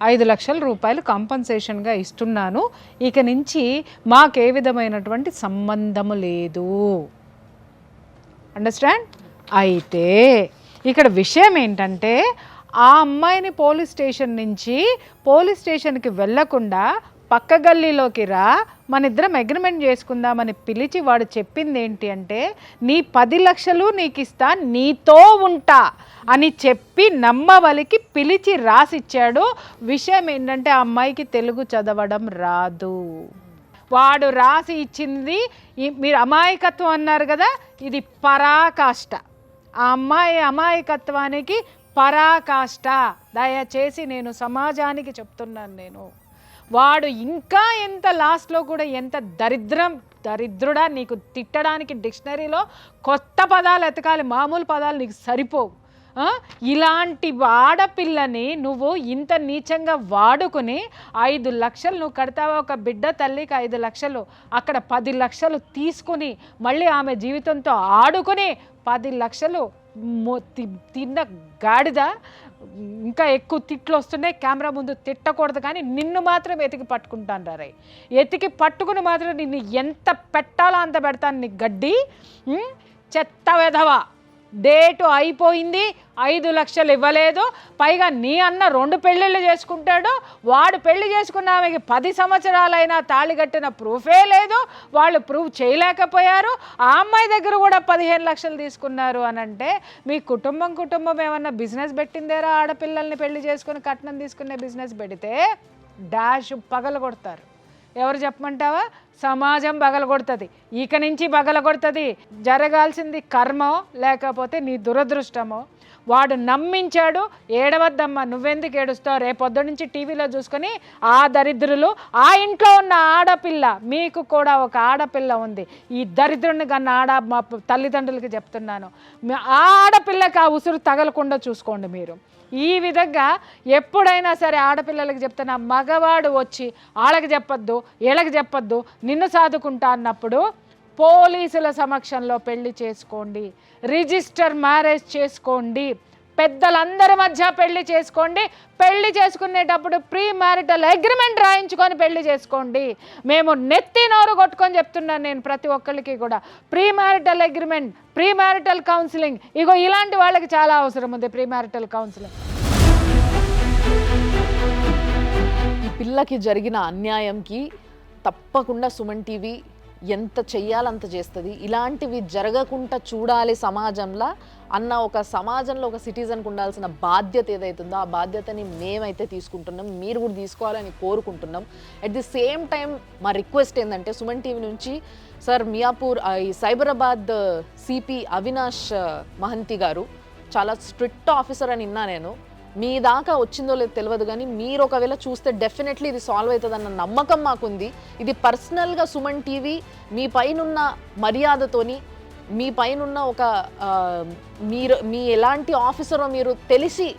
5 లక్షల రూపాయలు కాంపన్సేషన్గా ఇస్తున్నాను, ఇక నుంచి మాకే విధమైనటువంటి సంబంధము లేదు. అండర్స్టాండ్? అయితే ఇక్కడ విషయం ఏంటంటే ఆ అమ్మాయిని పోలీస్ స్టేషన్ నుంచి పోలీస్ స్టేషన్కి వెళ్ళకుండా పక్క గల్లీలోకి రా, మన ఇద్దరం అగ్రిమెంట్ చేసుకుందామని పిలిచి వాడు చెప్పింది ఏంటి అంటే, నీ 10 లక్షలు నీకు ఇస్తా, నీతో ఉంటా అని చెప్పి నమ్మవలికి పిలిచి రాసిచ్చాడు. విషయం ఏంటంటే ఆ అమ్మాయికి తెలుగు చదవడం రాదు. వాడు రాసి ఇచ్చింది, మీరు అమాయకత్వం అన్నారు కదా, ఇది పరాకాష్ట. ఆ అమ్మాయి అమాయకత్వానికి పరాకాష్ట. దయచేసి నేను సమాజానికి చెప్తున్నాను. వాడు ఇంకా ఎంత లాస్ట్లో కూడా ఎంత దరిద్రుడా, నీకు తిట్టడానికి డిక్షనరీలో కొత్త పదాలు ఎతకాలి, మామూలు పదాలు నీకు సరిపోవు. ఇలాంటి ఆడపిల్లని నువ్వు ఇంత నీచంగా వాడుకుని 5 లక్షలు నువ్వు కడతావా? ఒక బిడ్డ తల్లికి 5 లక్షలు, అక్కడ 10 లక్షలు తీసుకుని మళ్ళీ ఆమె జీవితంతో ఆడుకుని 10 లక్షలు తిన్న గాడిద. ఇంకా ఎక్కువ తిట్లు వస్తున్నాయి, కెమెరా ముందు తిట్టకూడదు, కానీ నిన్ను మాత్రం ఎతికి పట్టుకుంటాను రే. ఎతికి పట్టుకుని మాత్రం నిన్ను ఎంత పెట్టాలో అంత పెడతాను. నీ గడ్డి చెత్త వెధవా. డేటు అయిపోయింది, 5 లక్షలు ఇవ్వలేదు. పైగా నీ అన్న 2 పెళ్ళిళ్ళు చేసుకుంటాడు. వాడు పెళ్లి చేసుకున్న ఆమెకి 10 సంవత్సరాలైనా తాళి కట్టిన ప్రూఫే లేదు. వాళ్ళు ప్రూఫ్ చేయలేకపోయారు. ఆ అమ్మాయి దగ్గర కూడా 15 లక్షలు తీసుకున్నారు అని అంటే మీ కుటుంబం ఏమన్నా బిజినెస్ పెట్టిందేరా? ఆడపిల్లల్ని పెళ్లి చేసుకుని కట్నం తీసుకునే బిజినెస్ పెడితే డాష్ పగలగొడతారు. ఎవరు చెప్పమంటావా? సమాజం పగలగొడుతుంది. ఇక నుంచి పగలగొడుతుంది. జరగాల్సింది కర్మో లేకపోతే నీ దురదృష్టమో. వాడు నమ్మించాడు. ఏడవద్దమ్మా, నువ్వెందుకు ఏడుస్తావు? రేపొద్దు నుంచి టీవీలో చూసుకొని ఆ దరిద్రులు, ఆ ఇంట్లో ఉన్న ఆడపిల్ల, మీకు కూడా ఒక ఆడపిల్ల ఉంది, ఈ దరిద్రుని కన్నా మా తల్లిదండ్రులకి చెప్తున్నాను, ఆ ఆడపిల్లకి ఆ ఉసురు తగలకుండా చూసుకోండి మీరు. ఈ విధంగా ఎప్పుడైనా సరే ఆడపిల్లలకి చెప్తున్నా, మగవాడు వచ్చి వాళ్ళకి చెప్పొద్దు, వీళ్ళకి చెప్పొద్దు, నిన్ను సాదుకుంటా అన్నప్పుడు పోలీసుల సమక్షంలో పెళ్లి చేసుకోండి, రిజిస్టర్ మ్యారేజ్ చేసుకోండి, పెద్దలందరి మధ్య పెళ్లి చేసుకోండి. పెళ్లి చేసుకునేటప్పుడు ప్రీ మ్యారిటల్ అగ్రిమెంట్ రాయించుకొని పెళ్లి చేసుకోండి. మేము నెత్తి నోరు కొట్టుకొని చెప్తున్నాను నేను ప్రతి ఒక్కరికి కూడా. Premarital agreement, premarital counselling, ego ఇలాంటి వాళ్ళకి చాలా అవసరం ఉంది ప్రీ మ్యారిటల్ కౌన్సిలింగ్. ఈ పిల్లకి జరిగిన అన్యాయంకి తప్పకుండా సుమన్ టీవీ ఎంత చెయ్యాలంత చేస్తుంది. ఇలాంటివి జరగకుండా చూడాలి సమాజంలో అన్న ఒక సమాజంలో ఒక సిటిజన్కి ఉండాల్సిన బాధ్యత ఏదైతుందో ఆ బాధ్యతని మేమైతే తీసుకుంటున్నాం, మీరు కూడా తీసుకోవాలని కోరుకుంటున్నాం. అట్ ది సేమ్ టైం మా రిక్వెస్ట్ ఏంటంటే సుమన్ టీవీ నుంచి సార్ మియాపూర్ ఈ సైబరాబాద్ సిపి అవినాష్ మహంతి గారు చాలా స్ట్రిక్ట్ ఆఫీసర్ అని విన్నా నేను. మీ దాకా వచ్చిందో లేదో తెలియదు, కానీ మీరు ఒకవేళ చూస్తే డెఫినెట్లీ ఇది సాల్వ్ అవుతుందన్న నమ్మకం మాకుంది. ఇది పర్సనల్గా సుమన్ టీవీ మీ పైనున్న మర్యాదతోని, మీ పైనున్న ఒక మీ ఎలాంటి ఆఫీసరో మీరు తెలిసి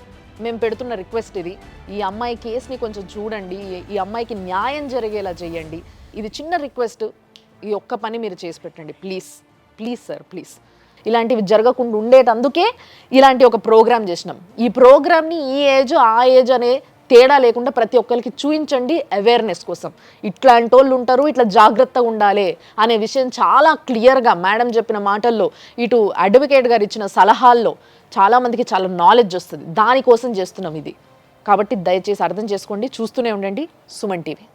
మేము పెడుతున్న రిక్వెస్ట్ ఇది. ఈ అమ్మాయి కేసుని కొంచెం చూడండి, ఈ అమ్మాయికి న్యాయం జరిగేలా చేయండి. ఇది చిన్న రిక్వెస్ట్, ఈ ఒక్క పని మీరు చేసి పెట్టండి ప్లీజ్. Please sir, please. ఇలాంటివి జరగకుండా ఉండేటందుకే ఇలాంటి ఒక ప్రోగ్రామ్ చేసినాం. ఈ ప్రోగ్రామ్ని ఈ ఏజ్ ఆ ఏజ్ అనే తేడా లేకుండా ప్రతి ఒక్కరికి చూపించండి అవేర్నెస్ కోసం. ఇట్లాంటి వాళ్ళు ఉంటారు, ఇట్లా జాగ్రత్తగా ఉండాలి అనే విషయం చాలా క్లియర్గా మేడం చెప్పిన మాటల్లో, ఇటు అడ్వకేట్ గారు ఇచ్చిన సలహాల్లో చాలామందికి చాలా నాలెడ్జ్ వస్తుంది. దానికోసం చేస్తున్నాం ఇది. కాబట్టి దయచేసి అర్థం చేసుకోండి, చూస్తూనే ఉండండి సుమన్ టీవీ.